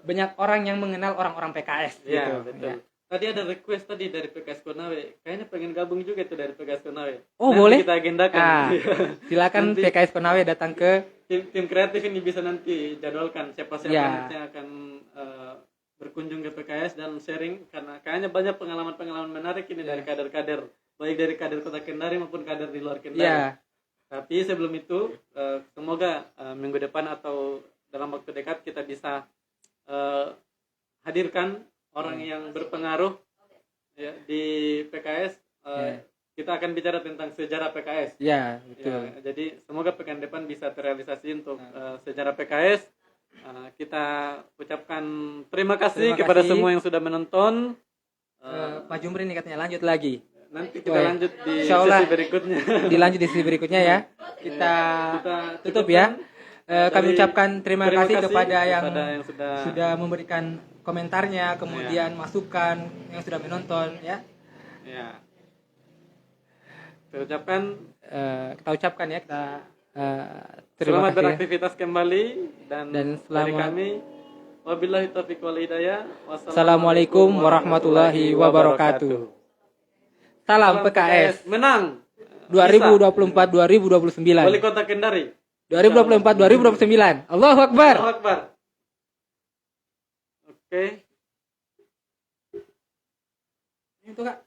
banyak orang yang mengenal orang-orang PKS Iya, gitu. betul. Ya. Tadi ada request tadi dari PKS Konawe. Kayaknya pengen gabung juga itu dari PKS Konawe. Oh, Nanti boleh? kita agendakan. Ah, silakan Nanti PKS Konawe datang ke tim kreatif ini bisa nanti jadwalkan siapa-siapa Ya. nanti yang akan berkunjung ke PKS dan sharing karena kayaknya banyak pengalaman-pengalaman menarik ini dari kader-kader baik dari kader Kota Kendari maupun kader di luar Kendari. ya. Tapi sebelum itu semoga minggu depan atau dalam waktu dekat kita bisa hadirkan orang yang berpengaruh ya, di PKS. Kita akan bicara tentang sejarah PKS. Ya, betul. Ya, jadi semoga pekan depan bisa terrealisasi untuk sejarah PKS. Kita ucapkan terima kasih Terima kepada kasih. semua yang sudah menonton. Pak Jumri nih katanya lanjut lagi. Nanti kita Wah, lanjut di insya Allah. sesi berikutnya. Dilanjut di sesi berikutnya ya. Kita tutup ya. Kami Dari- ucapkan terima kasih kepada yang yang sudah memberikan komentarnya, kemudian masukan yang sudah menonton ya. ya. Kita ucapkan Kita ucapkan ya terima selamat kasih. Ya. beraktivitas kembali dan dari selamat- kami wabillahi taufiq wal hidayah. Assalamualaikum warahmatullahi wabarakatuh. Salam PKS menang 2024-2029. Wali Kota Kendari 2024-2029. Allahu Akbar. Allahu Akbar. Oke. Itu Kak.